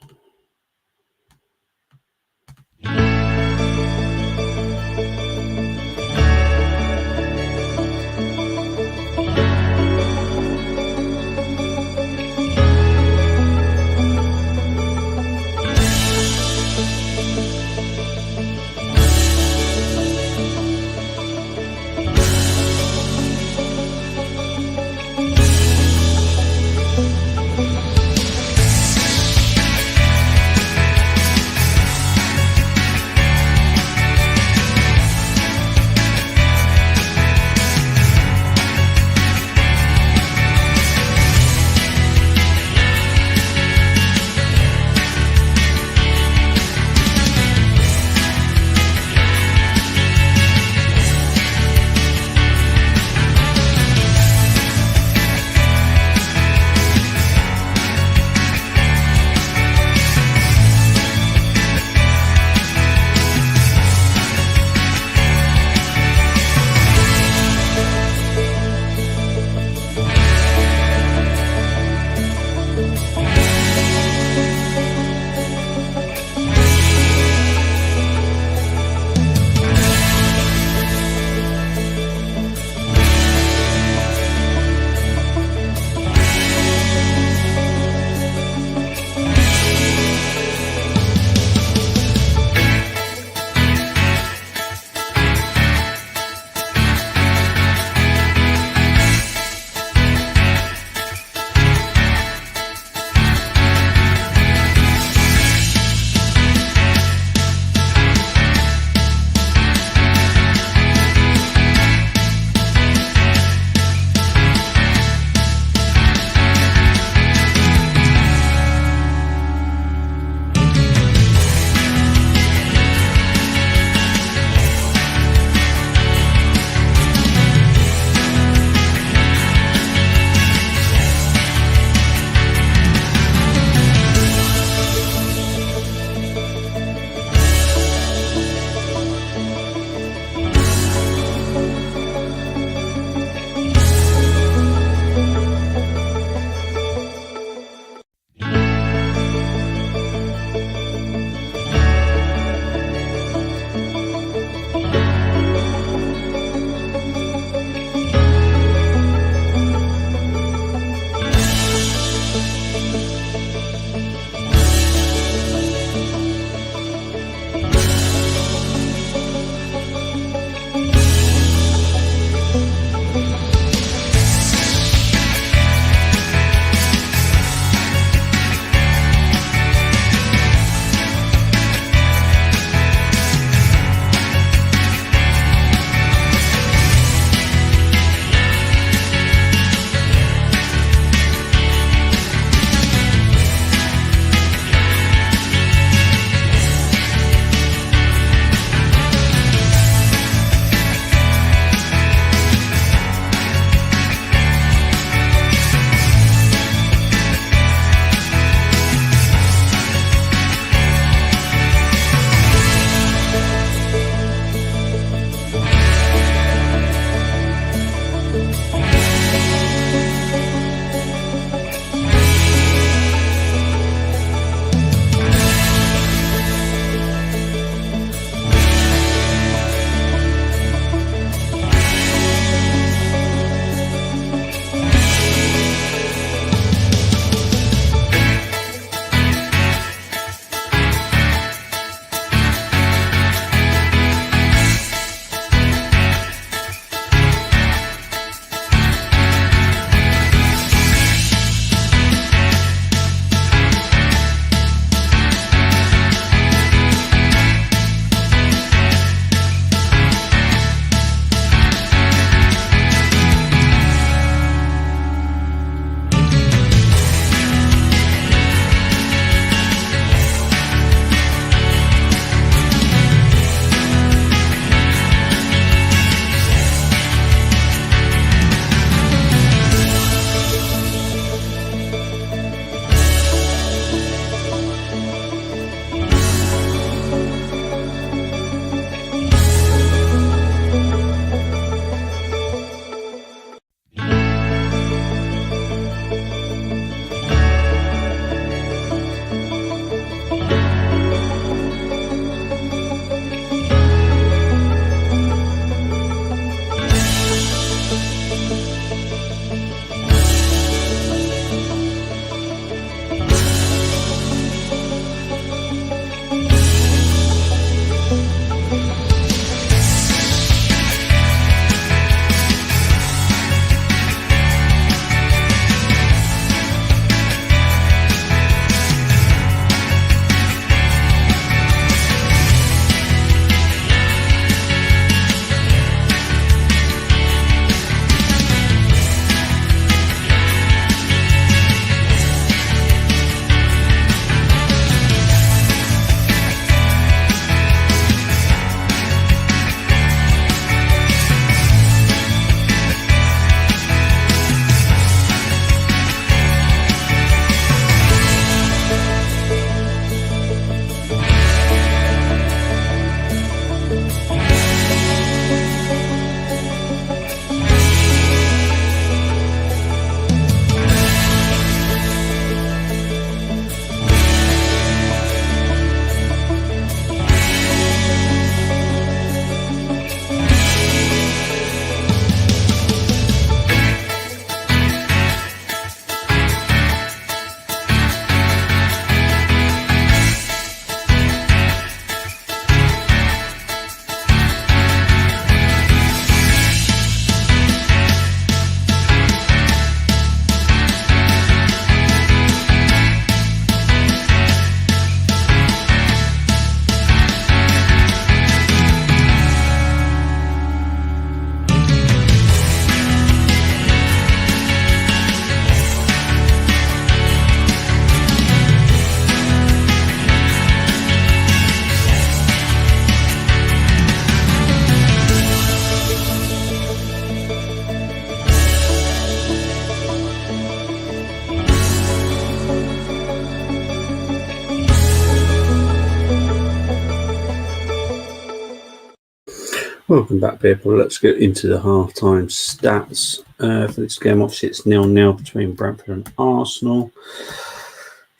Welcome back, people. Let's get into the half-time stats for this game. Obviously, it's 0-0 between Brentford and Arsenal.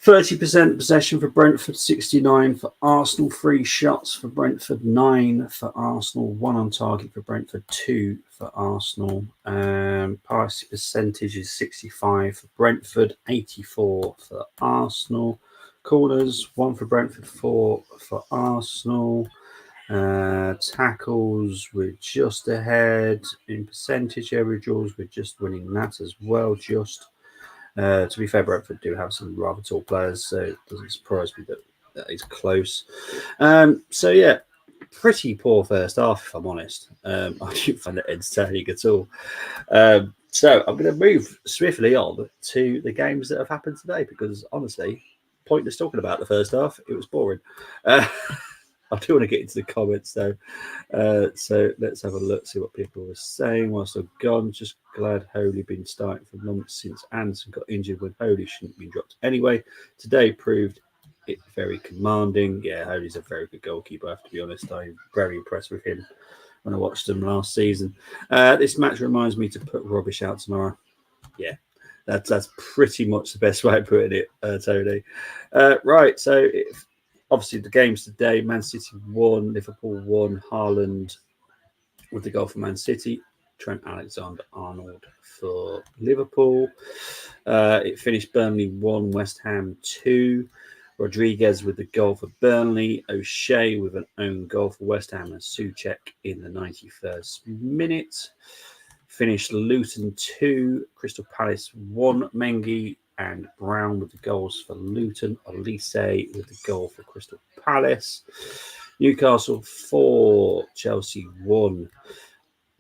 30% possession for Brentford, 69 for Arsenal. 3 shots for Brentford, 9 for Arsenal. 1 on target for Brentford, 2 for Arsenal. Pass percentage is 65 for Brentford, 84 for Arsenal. Corners, 1 for Brentford, 4 for Arsenal. Tackles, we're just ahead. In percentage area draws, we're just winning that as well. To be fair, Brentford do have some rather tall players, so it doesn't surprise me that is close. So yeah, pretty poor first half, if I'm honest. I didn't find it entertaining at all. So I'm going to move swiftly on to the games that have happened today, because honestly, pointless talking about the first half. It was boring. I do want to get into the comments though. So let's have a look, see what people were saying whilst I've gone. Just glad Holy been starting for months since Anderson got injured when Holy shouldn't have been dropped anyway. Today proved it very commanding. Yeah, Holy's a very good goalkeeper, I have to be honest. I'm very impressed with him when I watched him last season. This match reminds me to put rubbish out tomorrow. Yeah, that's pretty much the best way of putting it, Tony. Right, so obviously the games today: Man City won, Liverpool won, Haaland with the goal for Man City, Trent Alexander-Arnold for Liverpool. It finished Burnley 1, West Ham 2. Rodriguez with the goal for Burnley, O'Shea with an own goal for West Ham, and Souček in the 91st minute. Finished Luton 2, Crystal Palace 1, Mengi and Brown with the goals for Luton, Olise with the goal for Crystal Palace. Newcastle 4, Chelsea 1.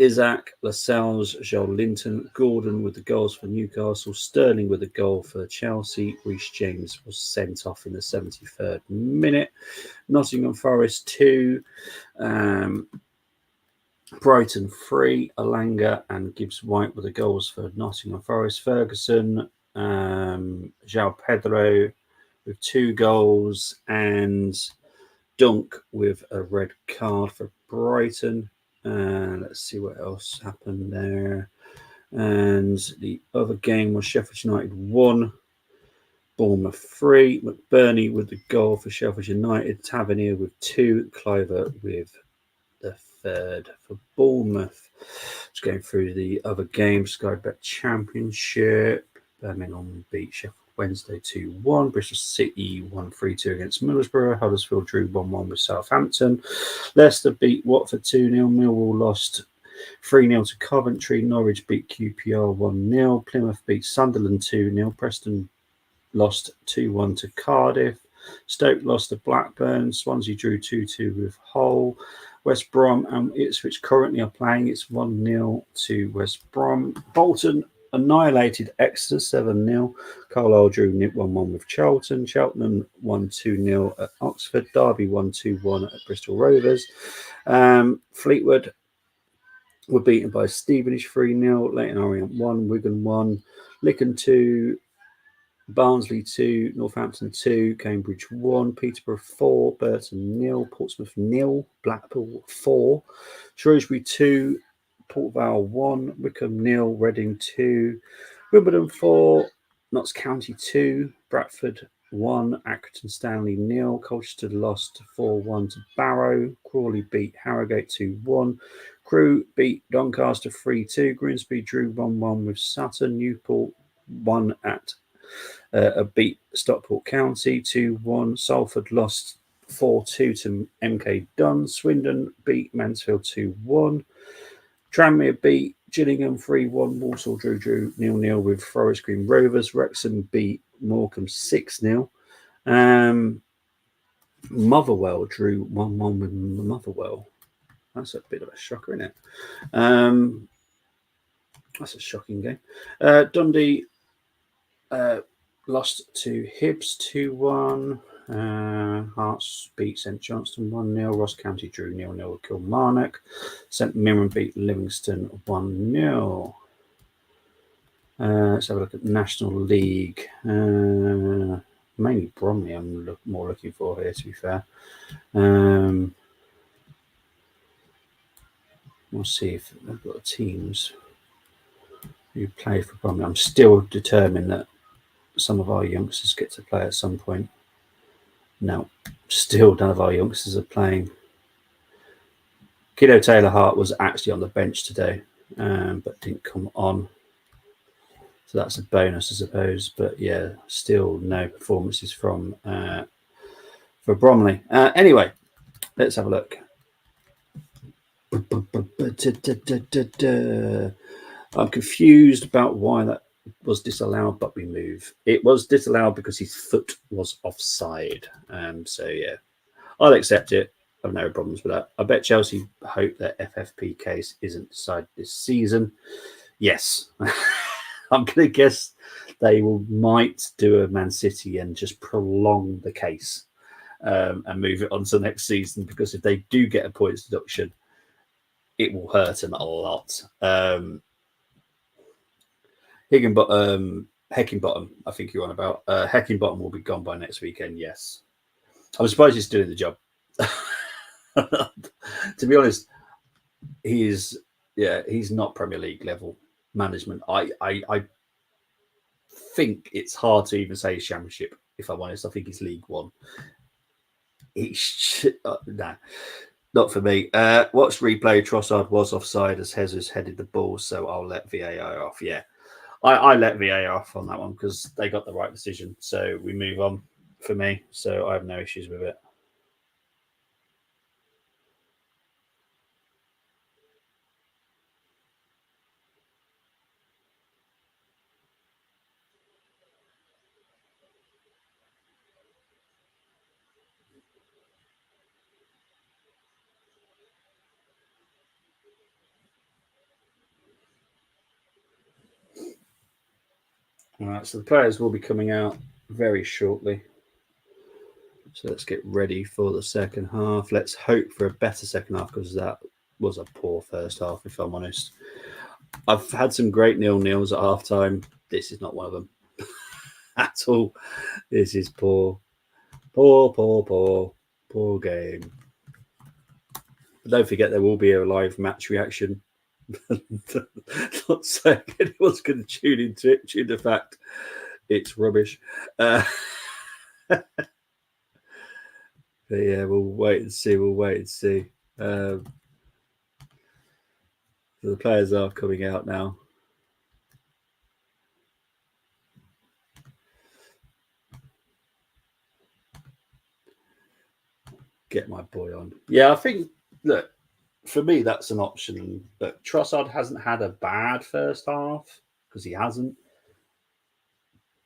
Isaac, Lascelles, Joel Linton, Gordon with the goals for Newcastle, Sterling with the goal for Chelsea. Reece James was sent off in the 73rd minute. Nottingham Forest 2, Brighton 3, Alanga and Gibbs White with the goals for Nottingham Forest. Ferguson, João Pedro with 2 goals, and Dunk with a red card for Brighton. Let's see what else happened there. And the other game was Sheffield United 1, Bournemouth 3. McBurney with the goal for Sheffield United. Tavernier with 2. Cliver with the 3rd for Bournemouth. Just going through the other games. Sky Bet Championship. Birmingham beat Sheffield Wednesday 2-1. Bristol City won 3-2 against Middlesbrough. Huddersfield drew 1-1 with Southampton. Leicester beat Watford 2-0. Millwall lost 3-0 to Coventry. Norwich beat QPR 1-0. Plymouth beat Sunderland 2-0. Preston lost 2-1 to Cardiff. Stoke lost to Blackburn. Swansea drew 2-2 with Hull. West Brom and Ipswich currently are playing. It's 1-0 to West Brom. Bolton annihilated Exeter 7-0. Carlisle drew 1-1 with Charlton. Cheltenham won 2-0 at Oxford. Derby won 2-1 at Bristol Rovers. Fleetwood were beaten by Stevenage 3-0. Leyton Orient 1, Wigan 1, Lincoln 2, Barnsley 2, Northampton 2, Cambridge 1, Peterborough 4, Burton 0, Portsmouth 0, Blackpool 4, Shrewsbury 2, Port Vale 1, Wickham 0, Reading 2, Wimbledon 4, Notts County 2, Bradford 1, Accrington Stanley 0, Colchester lost 4-1 to Barrow, Crawley beat Harrogate 2-1, Crewe beat Doncaster 3-2, Grimsby drew 1-1 with Sutton, Newport won at beat Stockport County 2-1, Salford lost 4-2 to MK Dons, Swindon beat Mansfield 2-1, Tranmere beat Gillingham 3-1, Walsall drew 0-0 with Forest Green Rovers, Wrexham beat Morecambe 6-0, Motherwell drew 1-1 with Motherwell. That's a bit of a shocker, isn't it? That's a shocking game. Dundee lost to Hibs 2-1. Hearts beat St Johnstone 1-0. Ross County drew 0-0 with Kilmarnock. St Mirren beat Livingston 1-0. Let's have a look at National League. Mainly Bromley I'm more looking for here, to be fair. We'll see if I've got teams who play for Bromley. I'm still determined that some of our youngsters get to play at some point. No, still none of our youngsters are playing. Kiddo Taylor Hart was actually on the bench today, but didn't come on. So that's a bonus, I suppose. But yeah, still no performances from for Bromley. Anyway, let's have a look. I'm confused about why that was disallowed, but we move. It was disallowed because his foot was offside. So yeah, I'll accept it. I've no problems with that. I bet Chelsea hope their FFP case isn't decided this season. Yes. I'm going to guess they might do a Man City and just prolong the case and move it on to next season, because if they do get a points deduction, it will hurt them a lot. Heckingbottom, I think you're on about. Heckingbottom will be gone by next weekend, yes. I'm surprised he's still in the job. To be honest, he's not Premier League level management. I think it's hard to even say Championship, if I'm honest. I think it's League One. No, not for me. Watch replay. Trossard was offside as Jesus headed the ball, so I'll let VAR off. Yeah, I let VAR off on that one because they got the right decision. So we move on for me. So I have no issues with it. All right, so the players will be coming out very shortly. So let's get ready for the second half. Let's hope for a better second half, because that was a poor first half, if I'm honest. I've had some great 0-0s at half time. This is not one of them at all. This is poor. Poor game. But don't forget, there will be a live match reaction. Not saying anyone's going to tune into it due to the fact it's rubbish. But yeah, we'll wait and see. So the players are coming out now. Get my boy on. Yeah, I think, look, for me, that's an option. But Trossard hasn't had a bad first half, because he hasn't.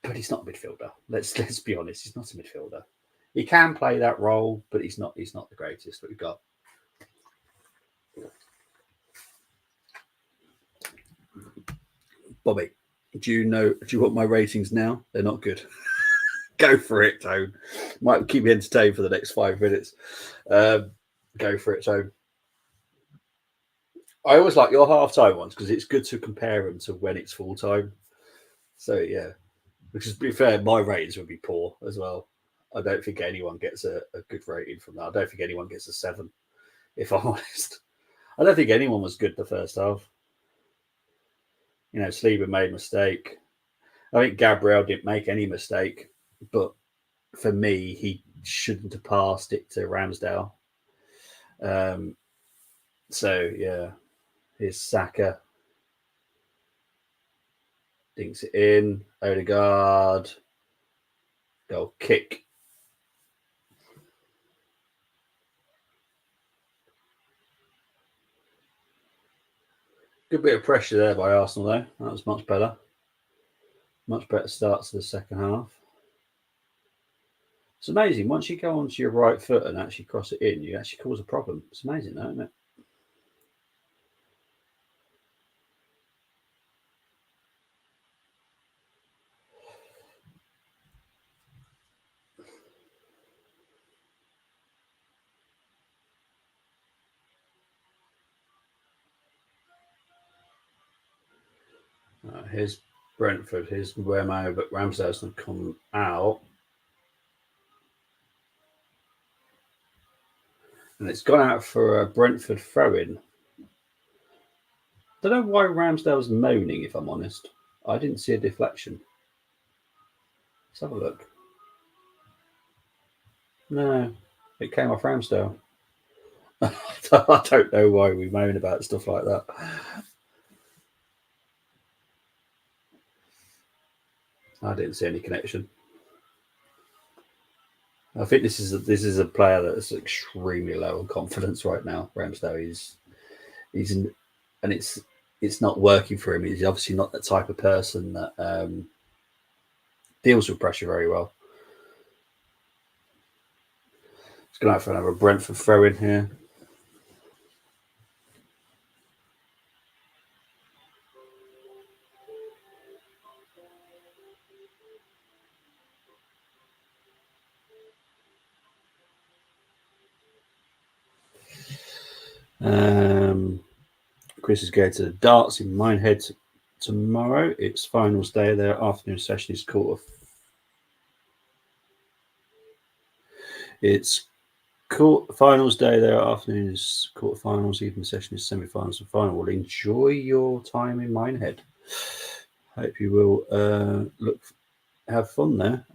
But he's not a midfielder. Let's be honest. He's not a midfielder. He can play that role, but he's not the greatest that we've got. Bobby, do you want my ratings now? They're not good. Go for it, Tone. Might keep me entertained for the next 5 minutes. Go for it, Tone. I always like your half-time ones because it's good to compare them to when it's full-time. So, yeah. Because, to be fair, my ratings would be poor as well. I don't think anyone gets a good rating from that. I don't think anyone gets a 7, if I'm honest. I don't think anyone was good the first half. You know, Sleeper made a mistake. I think Gabriel didn't make any mistake. But for me, he shouldn't have passed it to Ramsdale. So, yeah. Here's Saka. Dinks it in. Odegaard. Goal kick. Good bit of pressure there by Arsenal, though. That was much better. Much better start to the second half. It's amazing. Once you go onto your right foot and actually cross it in, you actually cause a problem. It's amazing, though, isn't it? Here's Brentford. Here's Wemo, but Ramsdale's going to come out. And it's gone out for a Brentford throw-in. Don't know why Ramsdale's moaning, if I'm honest. I didn't see a deflection. Let's have a look. No, it came off Ramsdale. I don't know why we moan about stuff like that. I didn't see any connection. I think this is a player that's extremely low on confidence right now. Ramsdale and it's not working for him. He's obviously not the type of person that deals with pressure very well. It's going to have another Brentford throw in here. Chris is going to the darts in Minehead tomorrow. It's finals day. Their afternoon session is finals day. Their afternoon is quarterfinals. Evening session is semi-finals and final. Well, enjoy your time in Minehead. Hope you will have fun there.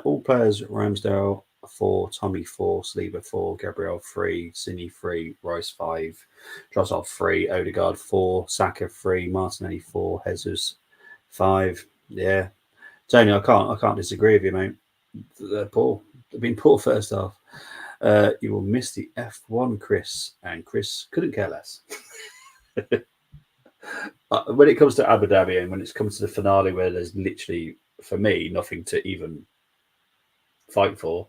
All players: Ramsdale 4, Tommy 4, Silva 4, Gabriel 3, Cine 3, Rice 5, Trossard 3, Odegaard 4, Saka 3, Martinelli 4, Jesus 5. Yeah, Tony, I can't disagree with you, mate. They're poor. They've been poor first half. You will miss the F1, Chris, and Chris couldn't care less. When it comes to Abu Dhabi and when it comes to the finale, where there's literally, for me, nothing to even fight for,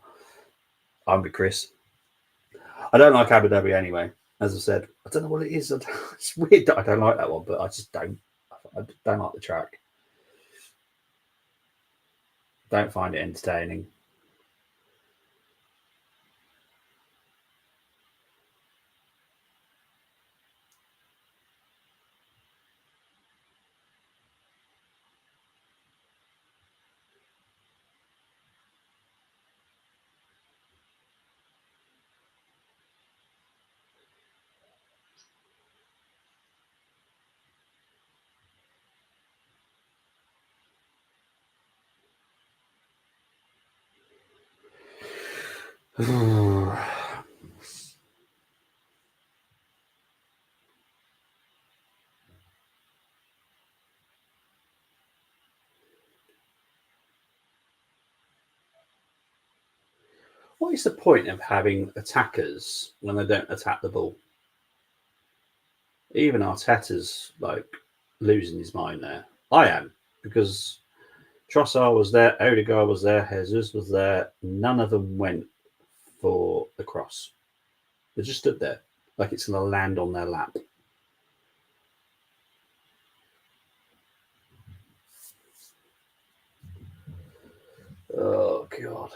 I'm with Chris. I don't like Abu Dhabi anyway. As I said, I don't know what it is. It's weird that I don't like that one, but I just don't. I don't like the track. Don't find it entertaining. What is the point of having attackers when they don't attack the ball? Even Arteta's like losing his mind there. I am, because Trossard was there, Odegaard was there, Jesus was there. None of them went for the cross. They just stood there like it's going to land on their lap. Oh, God.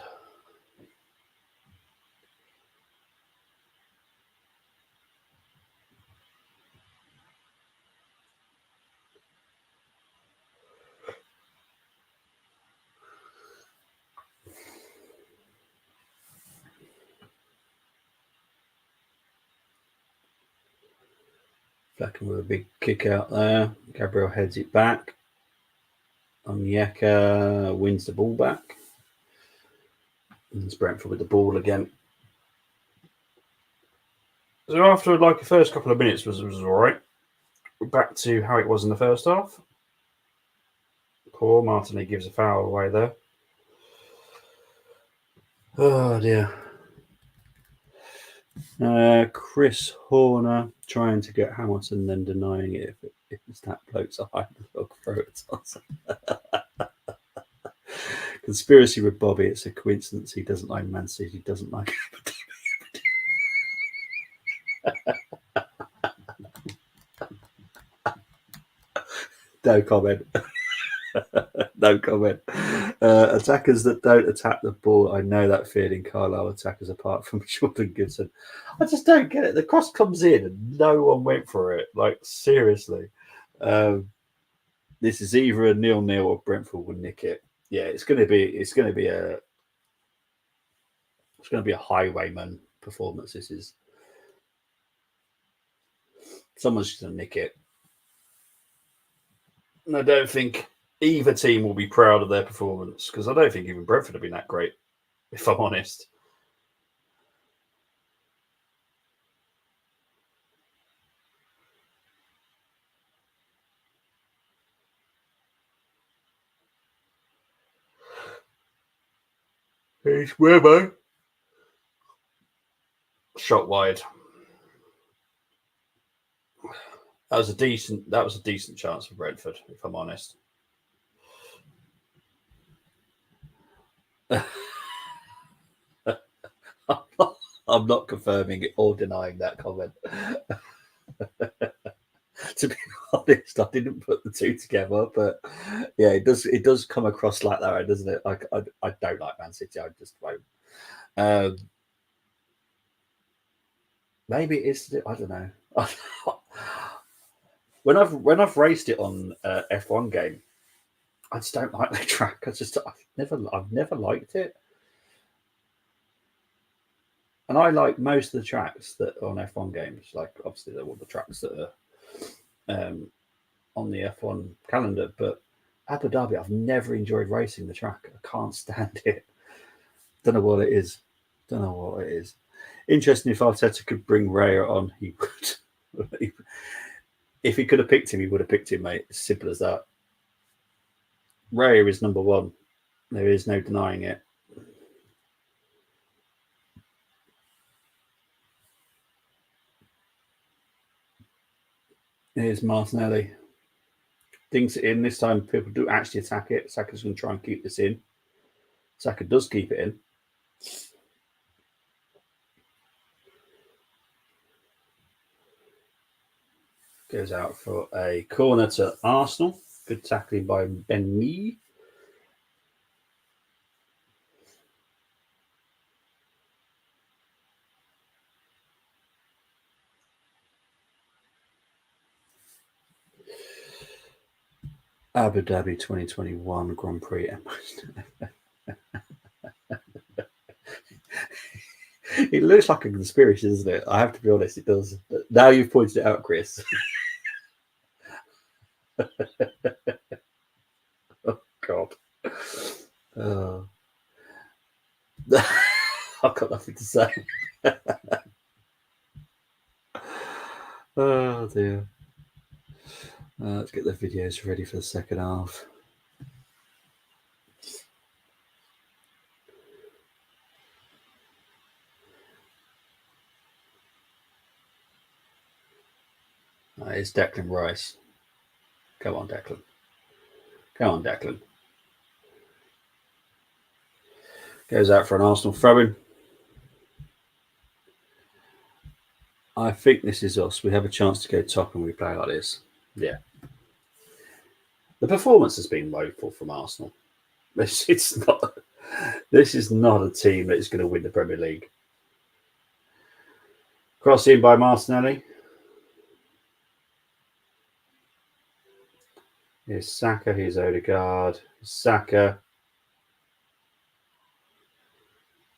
Fleckham with a big kick out there. Gabriel heads it back. Onyeka wins the ball back. And it's Brentford with the ball again. So after like the first couple of minutes was all right. We're back to how it was in the first half. Poor Martinelli gives a foul away there. Oh dear. Chris Horner trying to get Hamilton, then denying it if it's that bloke's a high dog throw it on. Conspiracy with Bobby. It's a coincidence he doesn't like Man City. He doesn't like No comment. No comment. Attackers that don't attack the ball. I know that feeling, Carlisle. Attackers apart from Jordan Gibson. I just don't get it. The cross comes in and no one went for it. Like, seriously. This is either a 0-0 or Brentford will nick it. Yeah, it's going to be a highwayman performance. This is someone's just going to nick it. And I don't think either team will be proud of their performance, because I don't think even Brentford have been that great, if I'm honest. Here's Webbo. Shot wide. That was a decent chance for Brentford, if I'm honest. I'm not confirming or denying that comment. To be honest, I didn't put the two together, but yeah, it does come across like that, doesn't it? I don't like Man City. I just won't. Maybe it's, I don't know. when I've raced it on F1 game, I just don't like the track. I've never liked it. And I like most of the tracks that are on F1 games. Like, obviously, they're all the tracks that are on the F1 calendar. But Abu Dhabi, I've never enjoyed racing the track. I can't stand it. Don't know what it is. Interesting, if Arteta could bring Raya on, he would. If he could have picked him, he would have picked him, mate. As simple as that. Raya is number one. There is no denying it. Here's Martinelli. Dinks it in. This time people do actually attack it. Saka's going to try and keep this in. Saka does keep it in. Goes out for a corner to Arsenal. Good tackling by Brenny. Abu Dhabi 2021 Grand Prix. It looks like a conspiracy, doesn't it? I have to be honest, it does. But now you've pointed it out, Chris. Oh, God. I've got nothing to say. Oh, dear. Let's get the videos ready for the second half. It's Declan Rice. Come on, Declan. Goes out for an Arsenal throw-in. I think this is us. We have a chance to go top and we play like this. Yeah. The performance has been woeful from Arsenal. This is not a team that is going to win the Premier League. Cross in by Martinelli. Here's Saka. Here's Odegaard. Saka.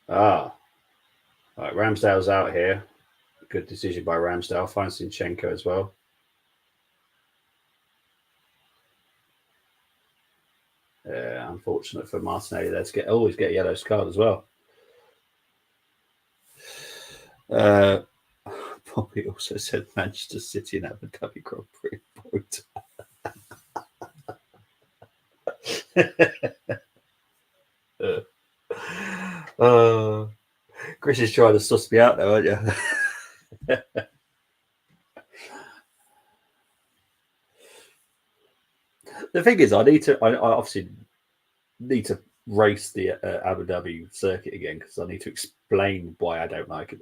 Right, Ramsdale's out here. Good decision by Ramsdale. Finds Zinchenko as well. Unfortunate for Martinelli there to always get a yellow card as well. Bobby also said Manchester City and Abu Dhabi Grand Prix point. Chris is trying to suss me out now, aren't you? The thing is, I obviously need to race the Abu Dhabi circuit again, because I need to explain why I don't like it.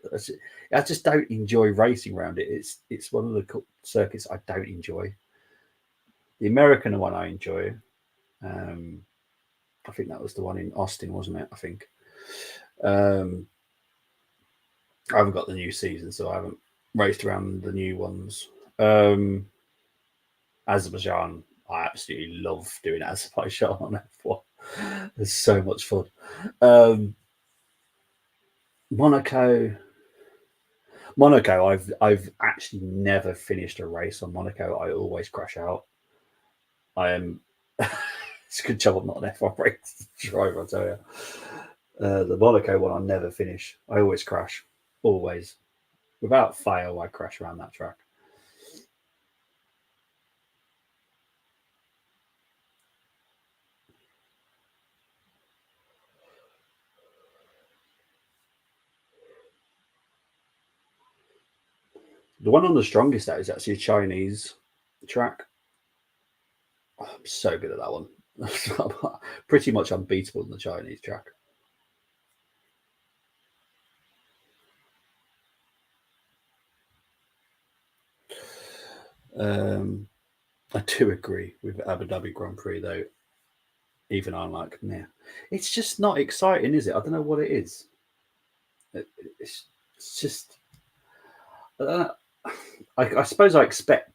I just don't enjoy racing around it. It's one of the circuits I don't enjoy. The American one I enjoy. I think that was the one in Austin, wasn't it? I think. I haven't got the new season, so I haven't raced around the new ones. Azerbaijan, I absolutely love doing Azerbaijan on F1. It's so much fun. Monaco, I've actually never finished a race on Monaco. I always crash out. I am. It's a good job I'm not an F1 race driver, I tell you. The Monaco one, I never finish. I always crash. Always. Without fail, I crash around that track. The one on the strongest out is actually a Chinese track. Oh, I'm so good at that one. Pretty much unbeatable in the Chinese track. I do agree with Abu Dhabi Grand Prix, though. Even I'm like, nah, it's just not exciting, is it? I don't know what it is. It's just, I don't know. I suppose I expect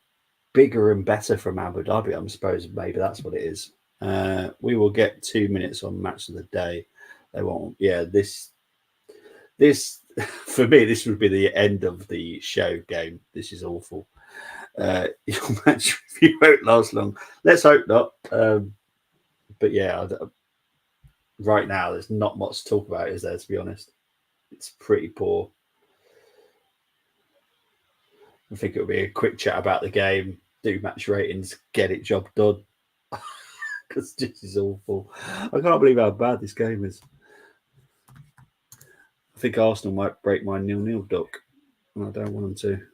bigger and better from Abu Dhabi. I suppose maybe that's what it is. We will get 2 minutes on match of the day. They won't. Yeah, this for me, this would be the end of the show game. This is awful. Your match review won't last long. Let's hope not. But yeah, right now there's not much to talk about, is there? To be honest, it's pretty poor. I think it'll be a quick chat about the game, do match ratings, get it job done. Because this is awful. I can't believe how bad this game is. I think Arsenal might break my 0-0 duck, and I don't want them to.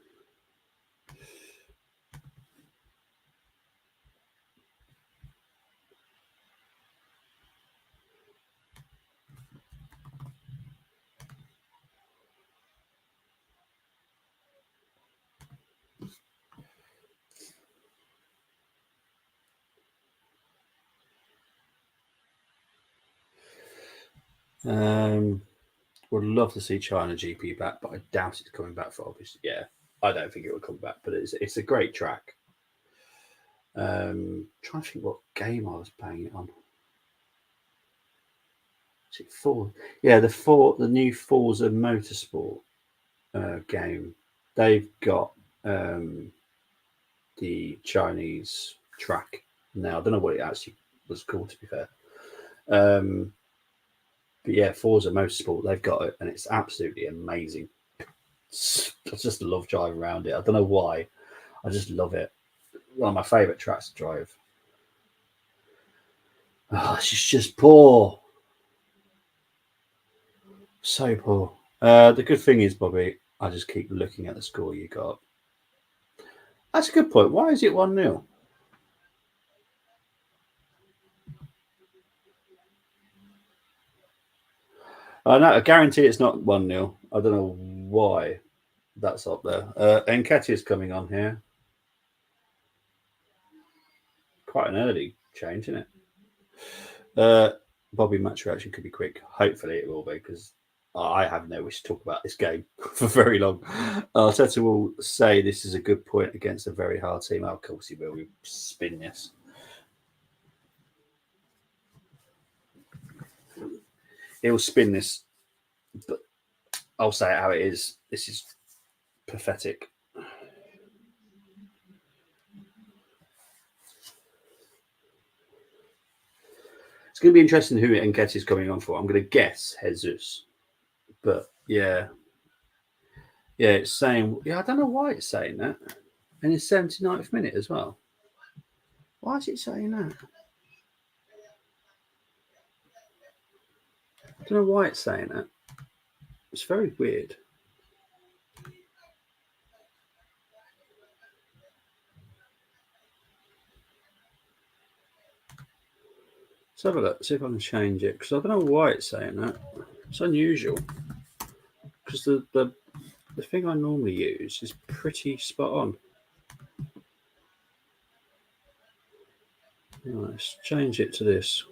Would love to see China GP back, but I doubt it's coming back for obvious. Yeah, I don't think it will come back, but it's a great track. Trying to think what game I was playing it on. Is it four? Yeah, the new Forza Motorsport game. They've got the Chinese track now. I don't know what it actually was called, to be fair. But yeah, Forza Motorsport, they've got it, and it's absolutely amazing. I just love driving around it. I don't know why. I just love it. One of my favourite tracks to drive. Oh, it's just poor. So poor. The good thing is, Bobby, I just keep looking at the score you got. That's a good point. Why is it 1-0? No, I guarantee it's not 1-0. I don't know why that's up there. Nketiah's coming on here. Quite an early change, isn't it? Bobby match reaction could be quick. Hopefully it will be, because I have no wish to talk about this game for very long. Arteta will say this is a good point against a very hard team. Of course he will. We spin this. He'll spin this, but I'll say it how it is. This is pathetic. It's going to be interesting who Nketiah is coming on for. I'm going to guess Jesus, but yeah, it's saying. Yeah, I don't know why it's saying that. And it's 79th minute as well. Why is it saying that? I don't know why it's saying that. It's very weird. Let's have a look, see if I can change it, because I don't know why it's saying that. It's unusual, because the thing I normally use is pretty spot on. Right, let's change it to this.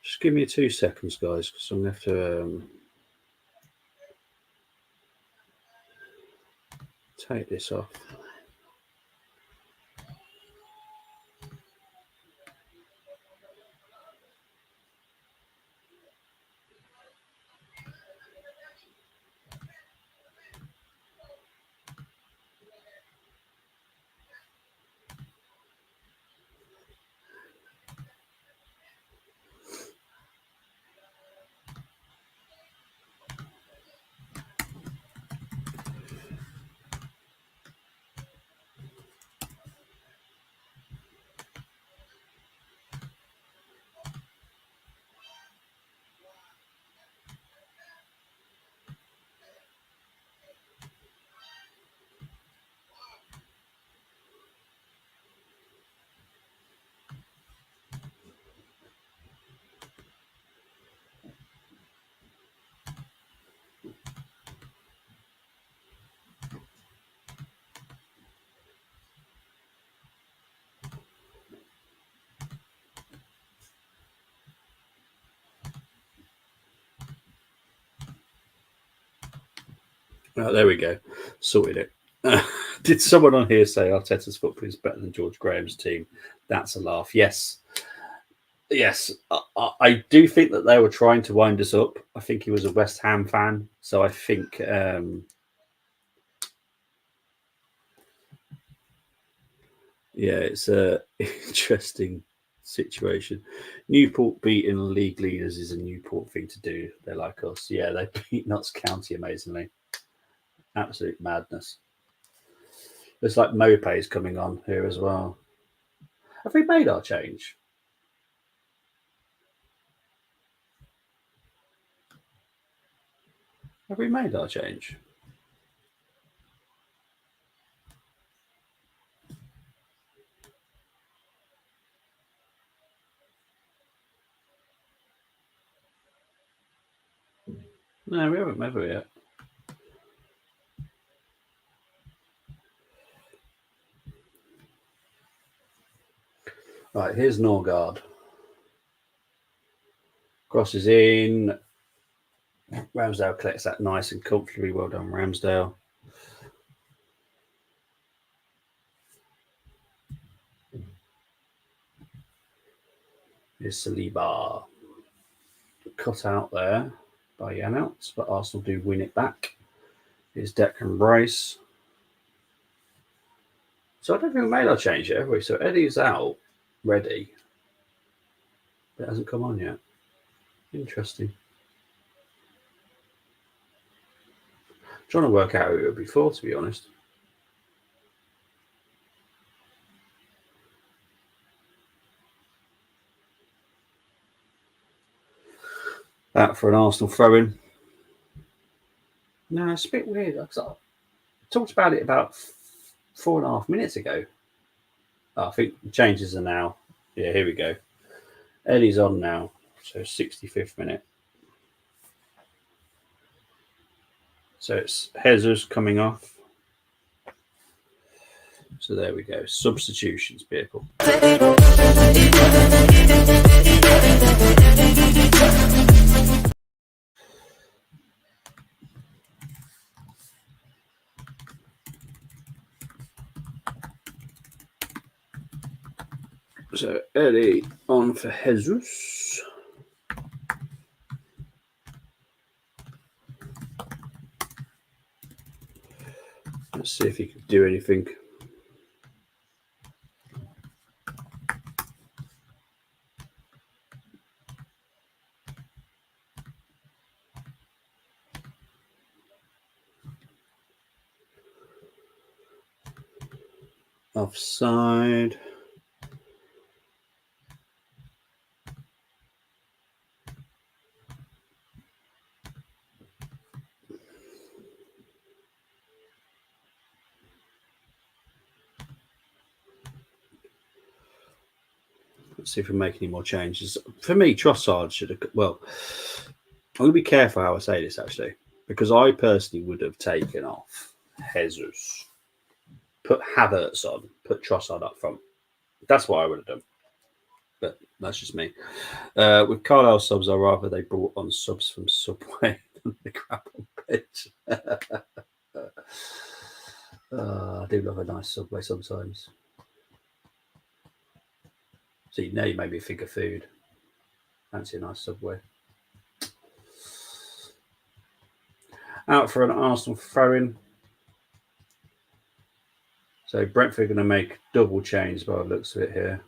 Just give me 2 seconds, guys, because I'm going to have to take this off. Oh, there we go. Sorted it. Did someone on here say Arteta's football is better than George Graham's team? That's a laugh. Yes. Yes. I do think that they were trying to wind us up. I think he was a West Ham fan. So I think yeah, it's a interesting situation. Newport beating league leaders is a Newport thing to do. They're like us. Yeah, they beat Notts County amazingly. Absolute madness. There's like Mopes coming on here as well. Have we made our change? Have we made our change? No, we haven't made it yet. Right, here's Norgard. Crosses in. Ramsdale collects that nice and comfortably. Well done, Ramsdale. Here's Saliba. Cut out there by Janelt, but Arsenal do win it back. Here's Declan Rice. So I don't think we made our change yet, have we? So Eddie's out, ready. But it hasn't come on yet. Interesting. Trying to work out who it would be for, to be honest. That for an Arsenal throw-in. No, it's a bit weird. I talked about it about 4.5 minutes ago. Oh, I think the changes are now. Yeah, here we go. Eddie's on now. So 65th minute. So it's Jesus coming off. So there we go. Substitutions, people. So Eddie on for Jesus. Let's see if he can do anything. Offside. Let's see if we make any more changes. For me, Trossard should have. Well, I'm going to be careful how I say this, actually, because I personally would have taken off Jesus, put Havertz on, put Trossard up front. That's what I would have done. But that's just me. With Carlisle subs, I'd rather they brought on subs from Subway than the crap on pitch. I do love a nice Subway sometimes. See, now you made me think of food. Fancy a nice Subway. Out for an Arsenal throw-in. So Brentford are going to make double change by the looks of it here.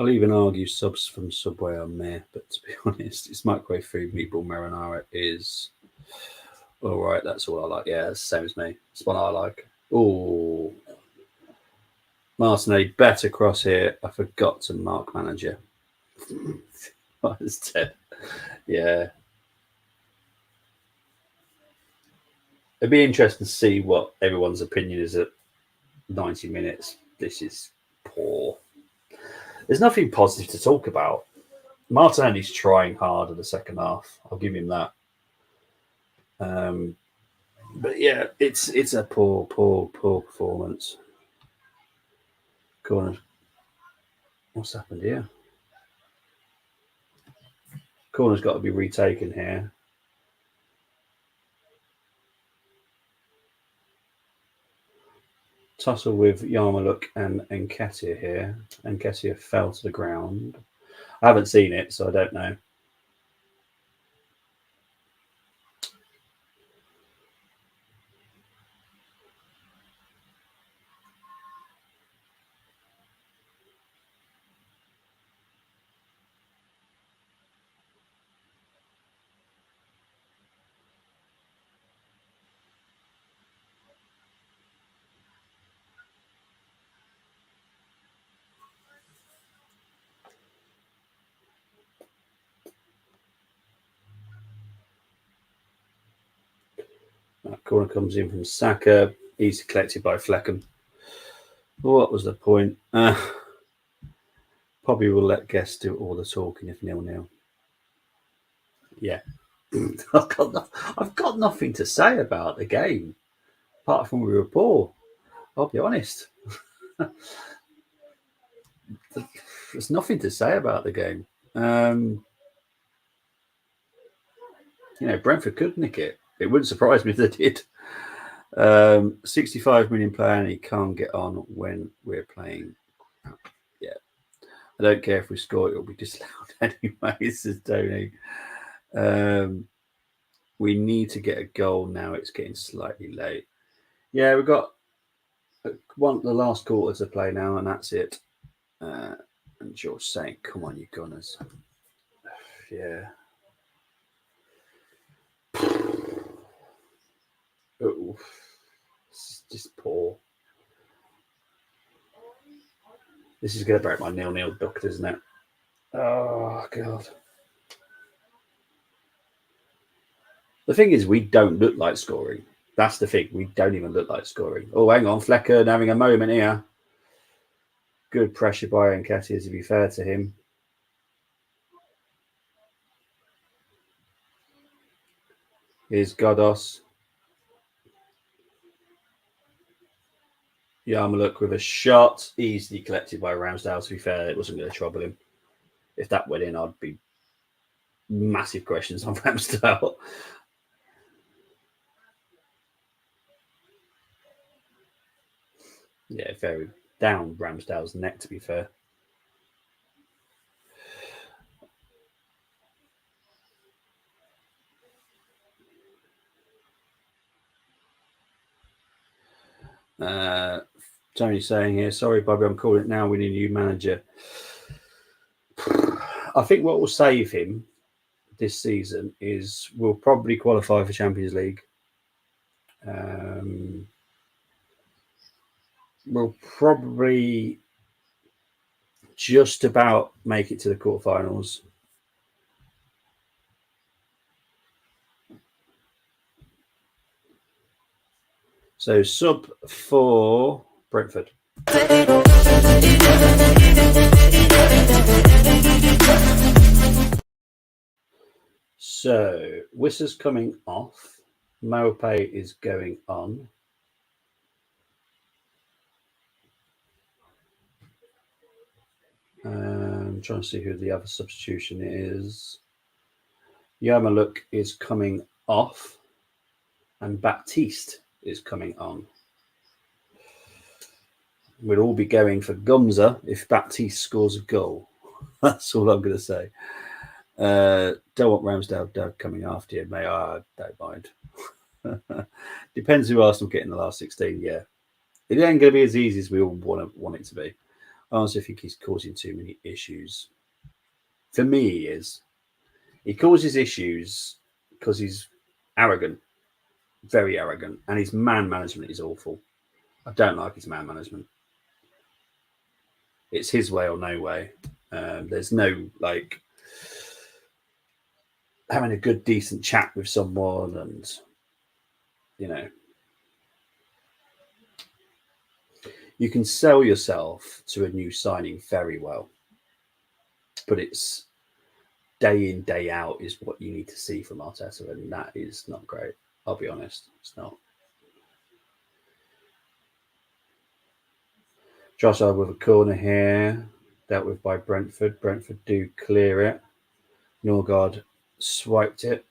I'll even argue subs from Subway are meh, but to be honest, it's microwave food meatball marinara is all right. That's all I like. Yeah, it's the same as me. It's one I like. Oh, Martinelli, better cross here. I forgot to mark manager. -10. Yeah. It'd be interesting to see what everyone's opinion is at 90 minutes. This is poor. There's nothing positive to talk about. Martinelli's trying hard in the second half. I'll give him that. But yeah, it's a poor performance. Corner. What's happened here? Corner's got to be retaken here. Tussle with Yarmaluk and Nketiah here. Nketiah fell to the ground. I haven't seen it, so I don't know. That corner comes in from Saka. Easily collected by Fleckham. What was the point? Probably will let guests do all the talking if 0-0. Yeah. I've got nothing to say about the game, apart from we were poor. I'll be honest. There's nothing to say about the game. Brentford could nick it. It wouldn't surprise me if they did. 65 million player and he can't get on when we're playing. Yeah. I don't care if we score, it'll be disallowed anyway, says Tony. We need to get a goal now. It's getting slightly late. Yeah, we've got the last quarter to play now, and that's it. And George saying, come on, you Gunners. Yeah. Oh, it's just poor. This is going to break my 0-0 duck, isn't it? Oh, God. The thing is, we don't look like scoring. That's the thing. We don't even look like scoring. Oh, hang on. Flecker having a moment here. Good pressure by Nketiah, to be fair to him. Here's Godos. Yarmaluk with a shot. Easily collected by Ramsdale, to be fair. It wasn't going to trouble him. If that went in, I'd be massive questions on Ramsdale. Yeah, very down Ramsdale's neck, to be fair. Tony saying here, sorry, Bobby, I'm calling it now. We need a new manager. I think what will save him this season is we'll probably qualify for Champions League. We'll probably just about make it to the quarterfinals. So sub for Brentford. So Wissa's coming off. Mope is going on. I'm trying to see who the other substitution is. Yarmaluk is coming off, and Baptiste is coming on. We'll all be going for Gumsa if Baptiste scores a goal. That's all I'm going to say. Don't want Ramsdale coming after you, mate. I don't mind. Depends who Arsenal get in the last 16. Yeah, it ain't going to be as easy as we all want it to be. I honestly think he's causing too many issues. For me, he is. He causes issues because he's arrogant, very arrogant, and his man management is awful. I don't like his man management. It's his way or no way. There's no having a good, decent chat with someone, and you can sell yourself to a new signing very well, but it's day in, day out is what you need to see from Arteta, and that is not great. I'll be honest, it's not. Josh with a corner here, dealt with by Brentford. Brentford do clear it. Norgard swiped it.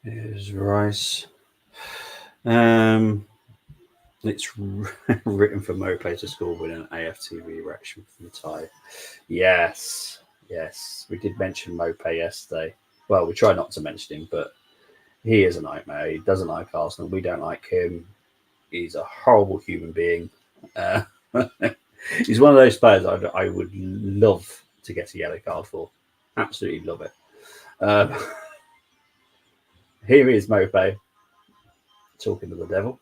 Here's Rice. It's written for Mope to score with an AFTV reaction from the tie. Yes. We did mention Mope yesterday. Well, we try not to mention him, but he is a nightmare. He doesn't like Arsenal. We don't like him. He's a horrible human being. He's one of those players I would love to get a yellow card for. Absolutely love it. Here is Mope talking to the devil.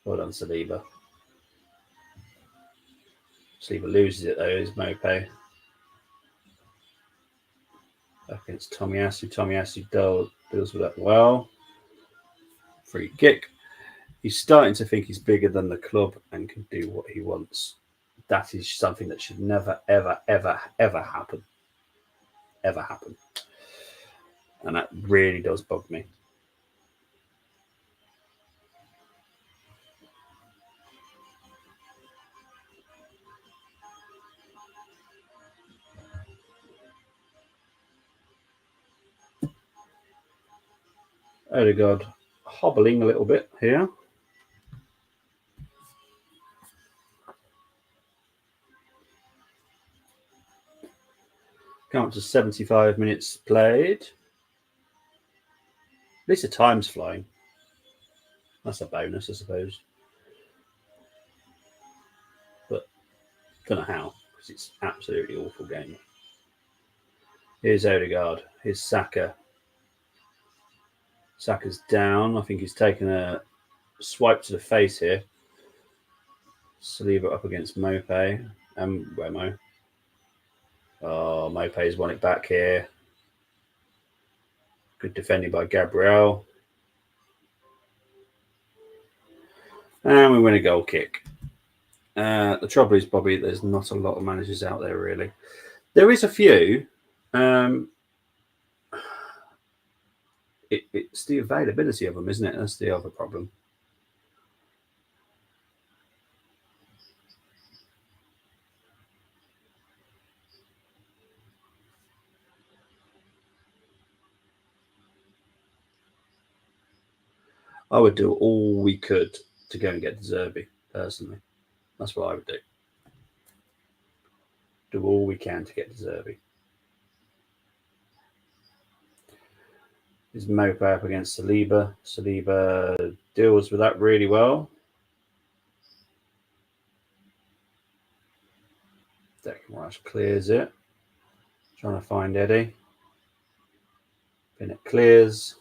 Well done, Saliba. Saliba loses it though, is Mope. Against Tomiyasu. Tomiyasu deals with that well. Free kick. He's starting to think he's bigger than the club and can do what he wants. That is something that should never, ever, ever, ever happen. Ever happen. And that really does bug me. Odegaard hobbling a little bit here. Come up to 75 minutes played. At least the time's flying. That's a bonus, I suppose. But don't know how, because it's absolutely awful game. Here's Odegaard. Here's Saka. Saka's down. I think he's taken a swipe to the face here. Saliba up against Mope. Where Mo? Oh, Mope's won it back here. Good defending by Gabriel. And we win a goal kick. The trouble is, Bobby, there's not a lot of managers out there, really. There is a few. It's the availability of them, isn't it? That's the other problem. I would do all we could to go and get De Zerbi, personally. That's what I would do. Do all we can to get De Zerbi. Is Mope up against Saliba. Saliba deals with that really well. Declan Rice clears it. Trying to find Eddie. Bennett clears.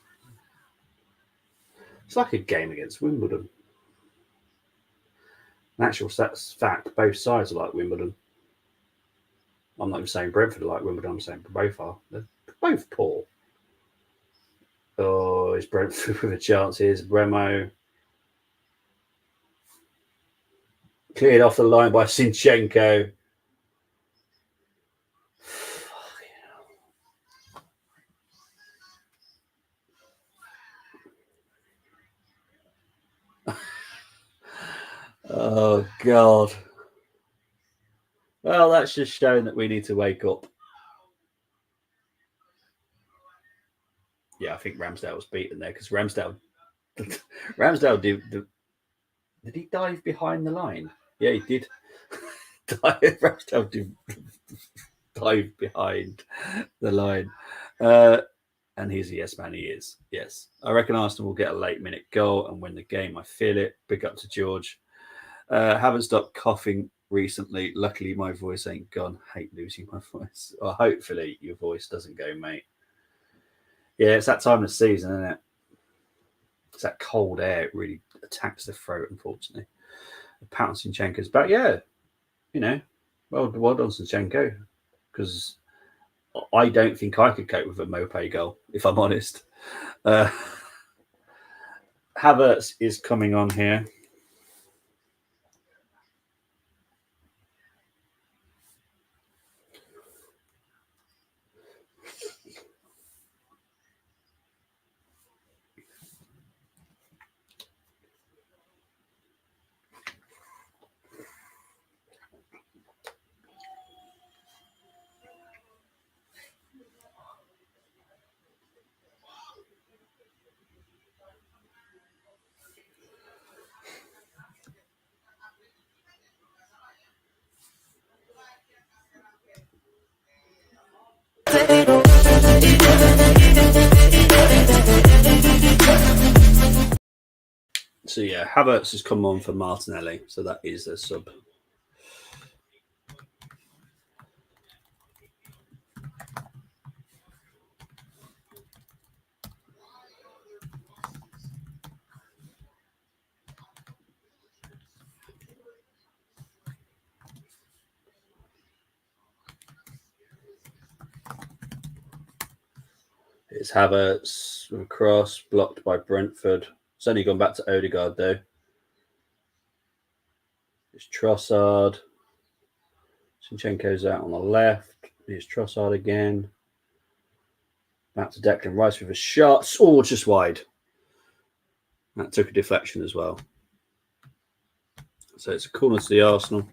It's like a game against Wimbledon. In actual fact, both sides are like Wimbledon. I'm not even saying Brentford are like Wimbledon. I'm saying both are. They're both poor. Oh, is Brentford with a chance? Here's Remo. Cleared off the line by Sinchenko. Oh, God. Well, that's just showing that we need to wake up. Yeah, I think Ramsdale was beaten there because Ramsdale did he dive behind the line? Yeah, he did. Ramsdale did dive behind the line. And he's a yes man, he is. Yes. I reckon Arsenal will get a late minute goal and win the game. I feel it. Big up to George. Haven't stopped coughing recently. Luckily, my voice ain't gone. Hate losing my voice. Well, hopefully your voice doesn't go, mate. Yeah, it's that time of the season, isn't it? It's that cold air. It really attacks the throat, unfortunately. Pat Sinchenko's back. Yeah, you know, well done, Sinchenko, because I don't think I could cope with a Mopé goal, if I'm honest. Havertz is coming on here. So yeah, Havertz has come on for Martinelli, so that is a sub. It's Havertz with a cross blocked by Brentford. It's only gone back to Odegaard though. It's Trossard. Sinchenko's out on the left. Here's Trossard again. Back to Declan Rice with a shot. Oh, just wide. That took a deflection as well. So it's a corner to the Arsenal.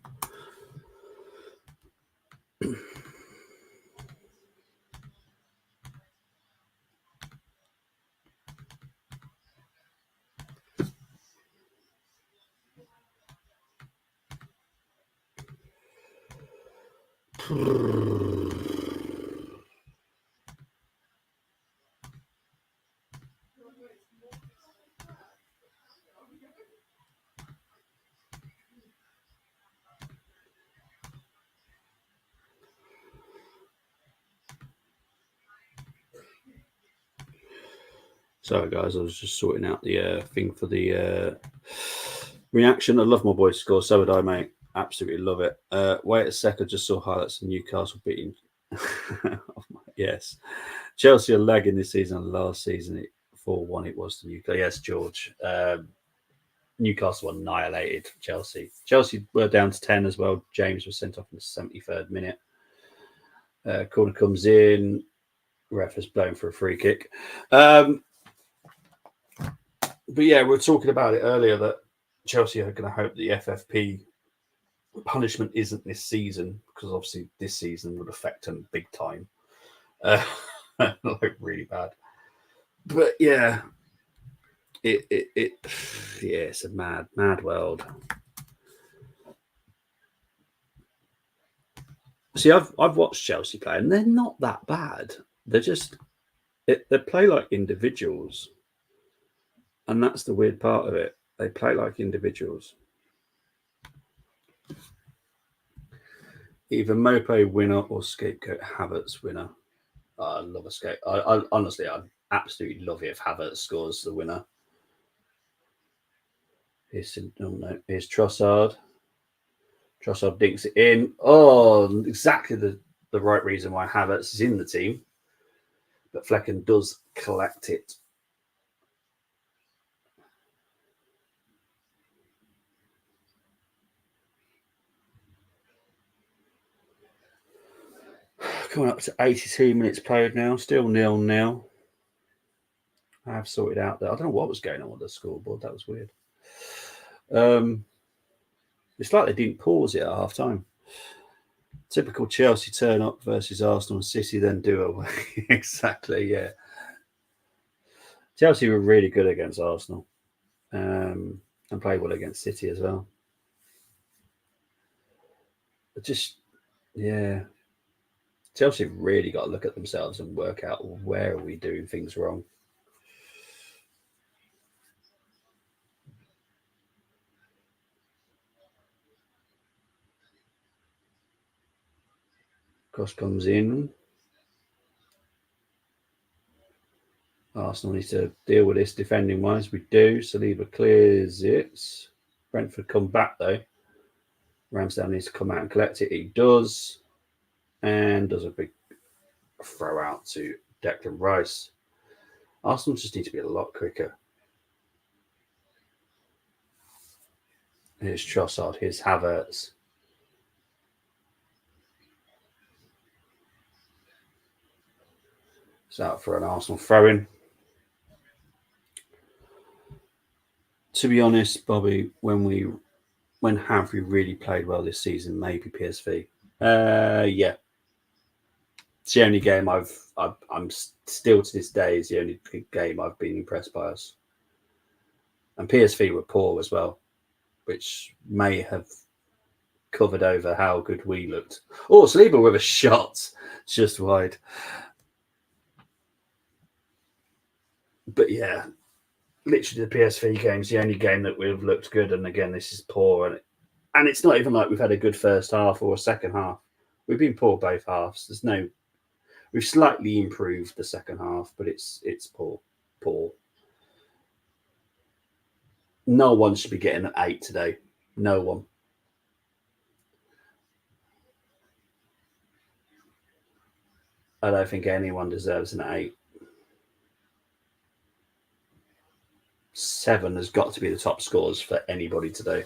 Sorry, guys, I was just sorting out the thing for the reaction. I love my boys to score. So would I, mate. Absolutely love it. Wait a second. Just saw highlights of Newcastle beating. Yes. Chelsea are lagging this season. Last season, 4-1 it was to Newcastle. Yes, George. Newcastle annihilated Chelsea. Chelsea were down to 10 as well. James was sent off in the 73rd minute. Corner comes in. Ref is blown for a free kick. But yeah, we were talking about it earlier that Chelsea are going to hope the FFP punishment isn't this season, because obviously this season would affect them big time. Like really bad. But yeah, it's a mad world. See, I've watched Chelsea play, and they're not that bad. They're just they play like individuals. And that's the weird part of it. They play like individuals. Either Mopé winner or scapegoat Havertz winner. I love a scapegoat. I honestly, I'd absolutely love it if Havertz scores the winner. Here's Trossard. Trossard dinks it in. Oh, exactly the right reason why Havertz is in the team. But Flecken does collect it. Coming up to 82 minutes played now, still 0-0. I have sorted out that. I don't know what was going on with the scoreboard. That was weird. It's like they didn't pause it at half time. Typical Chelsea turn up versus Arsenal and City, then do away. Exactly, yeah. Chelsea were really good against Arsenal and played well against City as well. But just, yeah. Chelsea really got to look at themselves and work out where are we doing things wrong. Cross comes in. Arsenal need to deal with this defending wise. We do. Silva clears it. Brentford come back though. Ramsdale needs to come out and collect it. He does. And does a big throw out to Declan Rice. Arsenal just need to be a lot quicker. Here's Trossard. Here's Havertz. It's out for an Arsenal throw-in. To be honest, Bobby, when have we really played well this season? Maybe PSV. Yeah. It's the only game I'm still to this day is the only game I've been impressed by us. And PSV were poor as well, which may have covered over how good we looked. Oh, Silva with a shot just wide. But yeah, literally the PSV game's the only game that we've looked good. And again, this is poor. And it's not even like we've had a good first half or a second half. We've been poor both halves. We've slightly improved the second half, but it's poor. No one should be getting an 8 today. No one. I don't think anyone deserves an 8. 7 has got to be the top scores for anybody today.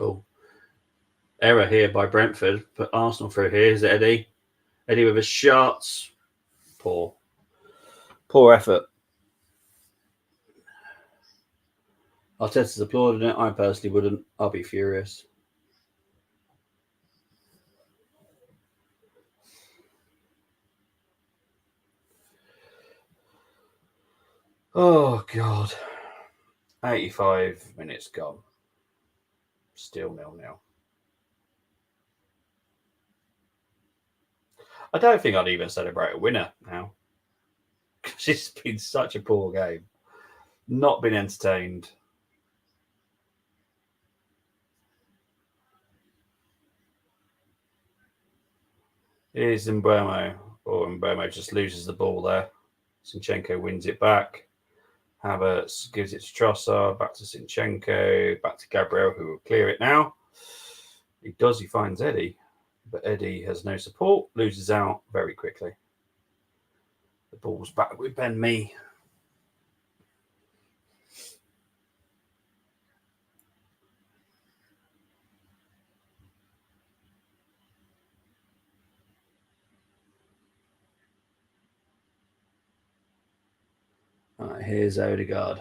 Oh, error here by Brentford. Put Arsenal through here. Is it Eddie? Eddie with a shot. Poor effort. Arteta's applauding it. I personally wouldn't. I'll be furious. Oh, God. 85 minutes gone. Still 0-0. I don't think I'd even celebrate a winner now. Because it's been such a poor game. Not been entertained. Here's Mbeumo. Or Mbeumo just loses the ball there. Zinchenko wins it back. Havertz gives it to Trossard, back to Zinchenko, back to Gabriel, who will clear it now. He does, he finds Eddie, but Eddie has no support, loses out very quickly. The ball's back with Ben Mee. All right, here's Odegaard.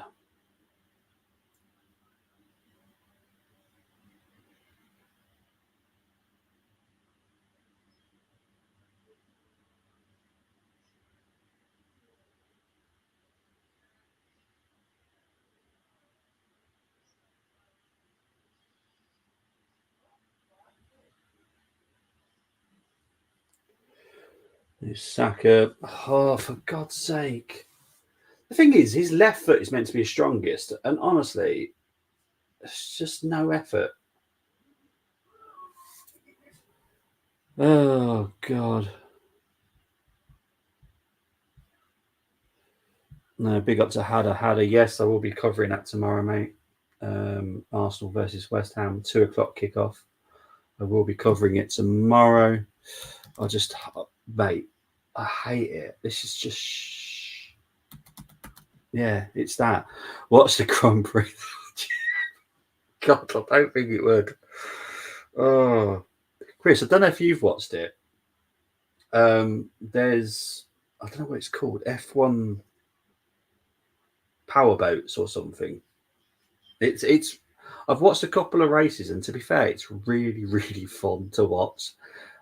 There's Saka. Oh, for God's sake. The thing is, his left foot is meant to be his strongest. And honestly, it's just no effort. Oh, God. No, big up to Hadder. Yes, I will be covering that tomorrow, mate. Arsenal versus West Ham, 2 o'clock kickoff. I will be covering it tomorrow. Mate, I hate it. This is just... Yeah, it's that. Watch the Grand Prix. God, I don't think it would. Oh, Chris, I don't know if you've watched it. There's, I don't know what it's called, F1 powerboats or something. It's. I've watched a couple of races, and to be fair, it's really, really fun to watch.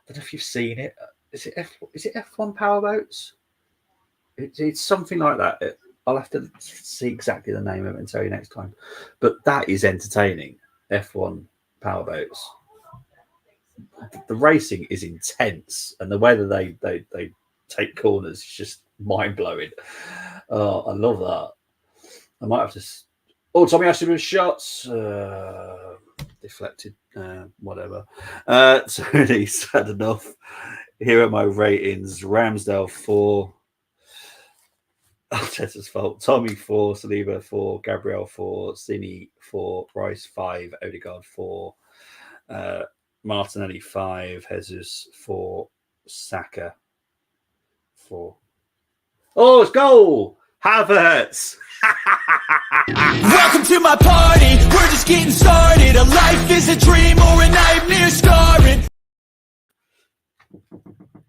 I don't know if you've seen it. is it F1 powerboats? It's something like that. I'll have to see exactly the name of it and tell you next time. But that is entertaining. F1 powerboats. The racing is intense, and the way that they take corners is just mind blowing. Oh, I love that. I might have to. Oh, Tommy Ashton shots. Deflected. Whatever. Tony's had enough. Here are my ratings. Ramsdale 4. Arteta's fault. Tommy 4. Saliba 4. Gabriel 4. Cini 4. Rice 5. Odegaard 4. Martinelli 5. Jesus 4. Saka 4. Oh, it's goal! Havertz! Welcome to my party, we're just getting started. A life is a dream or a nightmare scarring.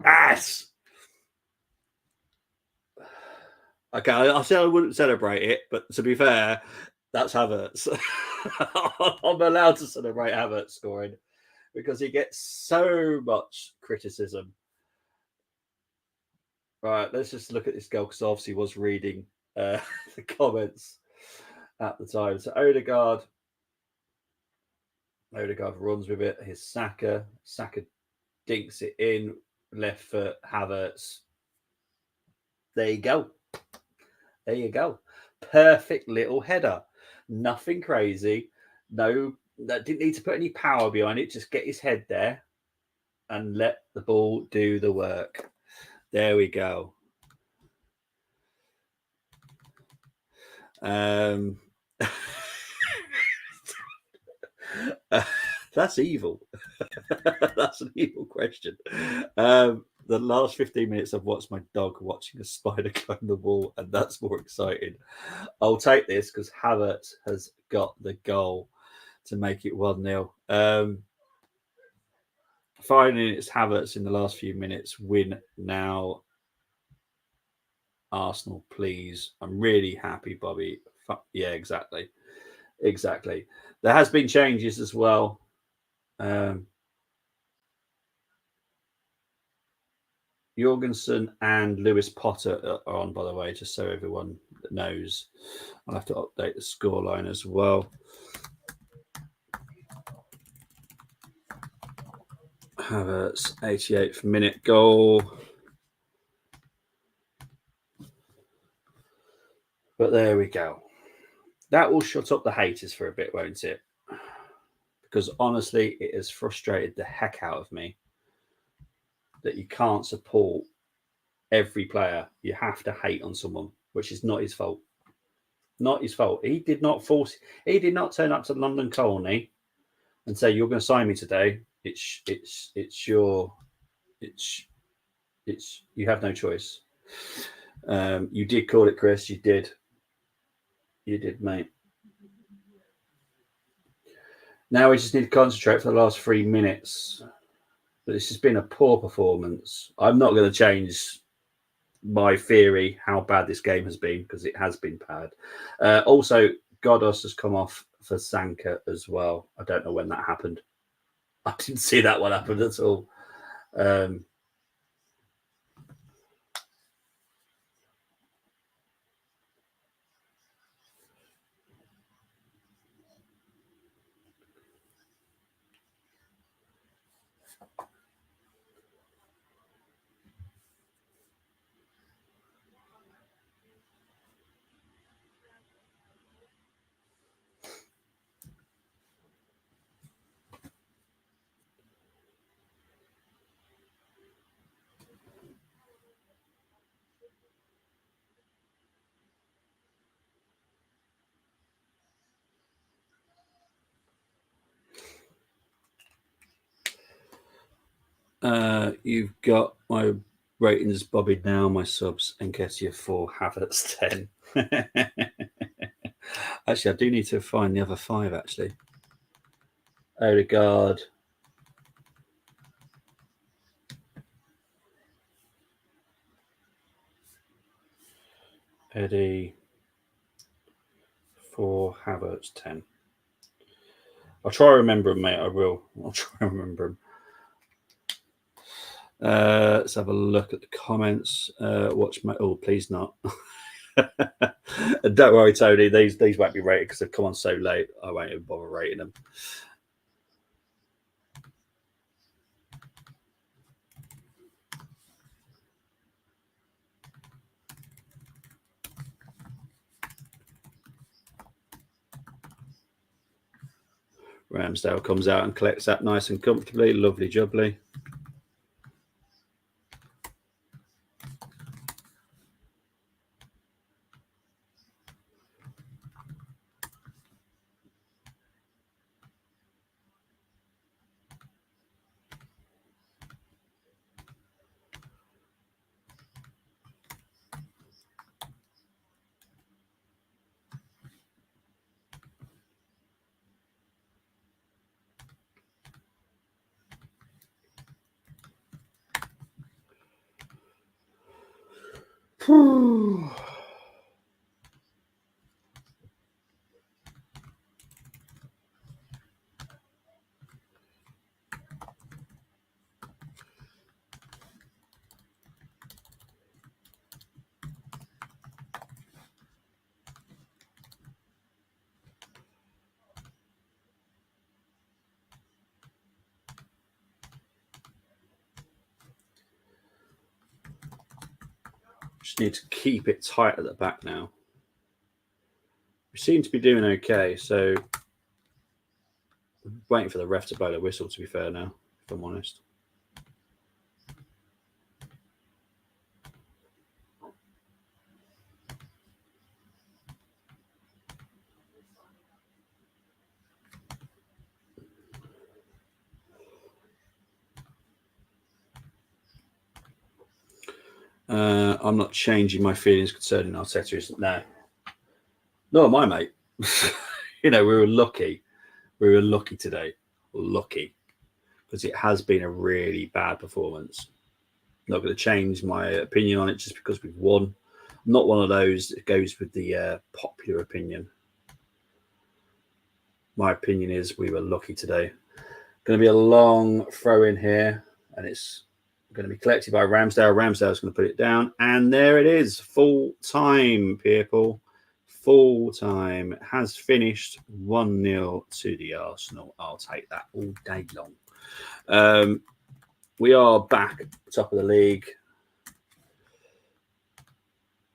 Ass! Okay, I said I wouldn't celebrate it, but to be fair, that's Havertz. I'm allowed to celebrate Havertz scoring because he gets so much criticism. Right, let's just look at this goal because obviously was reading the comments at the time. So Odegaard runs with it. His Saka dinks it in, left foot, Havertz. There you go. Perfect little header. Nothing crazy. No, that didn't need to put any power behind it. Just get his head there and let the ball do the work. There we go. That's evil. That's an evil question. The last 15 minutes I've watched my dog watching a spider climb the wall, and that's more exciting. I'll take this because Havertz has got the goal to make it 1-0. Finally, it's Havertz in the last few minutes. Win now. Arsenal, please. I'm really happy, Bobby. Yeah, exactly. There has been changes as well. Jorgensen and Lewis Potter are on, by the way, just so everyone knows. I'll have to update the scoreline as well. Havertz, 88th minute goal. But there we go. That will shut up the haters for a bit, won't it? Because honestly, it has frustrated the heck out of me that you can't support every player. You have to hate on someone, which is not his fault. Not his fault. He did not turn up to London Colney and say, "You're going to sign me today." You have no choice. You did call it, Chris. You did, mate. Now we just need to concentrate for the last 3 minutes. But this has been a poor performance. I'm not going to change my theory how bad this game has been because it has been bad. Also, Godos has come off for Sanka as well. I don't know when that happened. I didn't see that one happen at all. You've got my ratings, Bobby, now, my subs, and Nketiah 4, Havertz 10. Actually, I do need to find the other 5, actually. Odegaard. Eddie 4, Havertz 10. I'll try to remember them, mate. I'll try to remember them. Let's have a look at the comments. Watch my. Oh, please not. Don't worry, Tony. These won't be rated because they've come on so late. I won't even bother rating them. Ramsdale comes out and collects that nice and comfortably. Lovely jubbly. Just need to keep it tight at the back now. We seem to be doing okay, so I'm waiting for the ref to blow the whistle, to be fair now, if I'm honest. I'm not changing my feelings concerning Arteta. No, nor am I, mate. You know, we were lucky. We were lucky today. Lucky. Because it has been a really bad performance. Not going to change my opinion on it just because we've won. I'm not one of those that goes with the popular opinion. My opinion is we were lucky today. Going to be a long throw in here, and it's going to be collected by Ramsdale. Ramsdale's going to put it down, and there it is. Full time, people. Full time has finished 1-0 to the Arsenal. I'll take that all day long. We are back at the top of the league,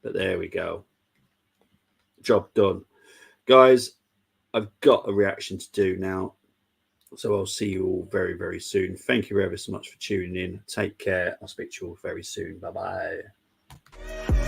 but there we go. Job done, guys. I've got a reaction to do now. So I'll see you all very, very soon. Thank you ever so much for tuning in. Take care. I'll speak to you all very soon. Bye-bye.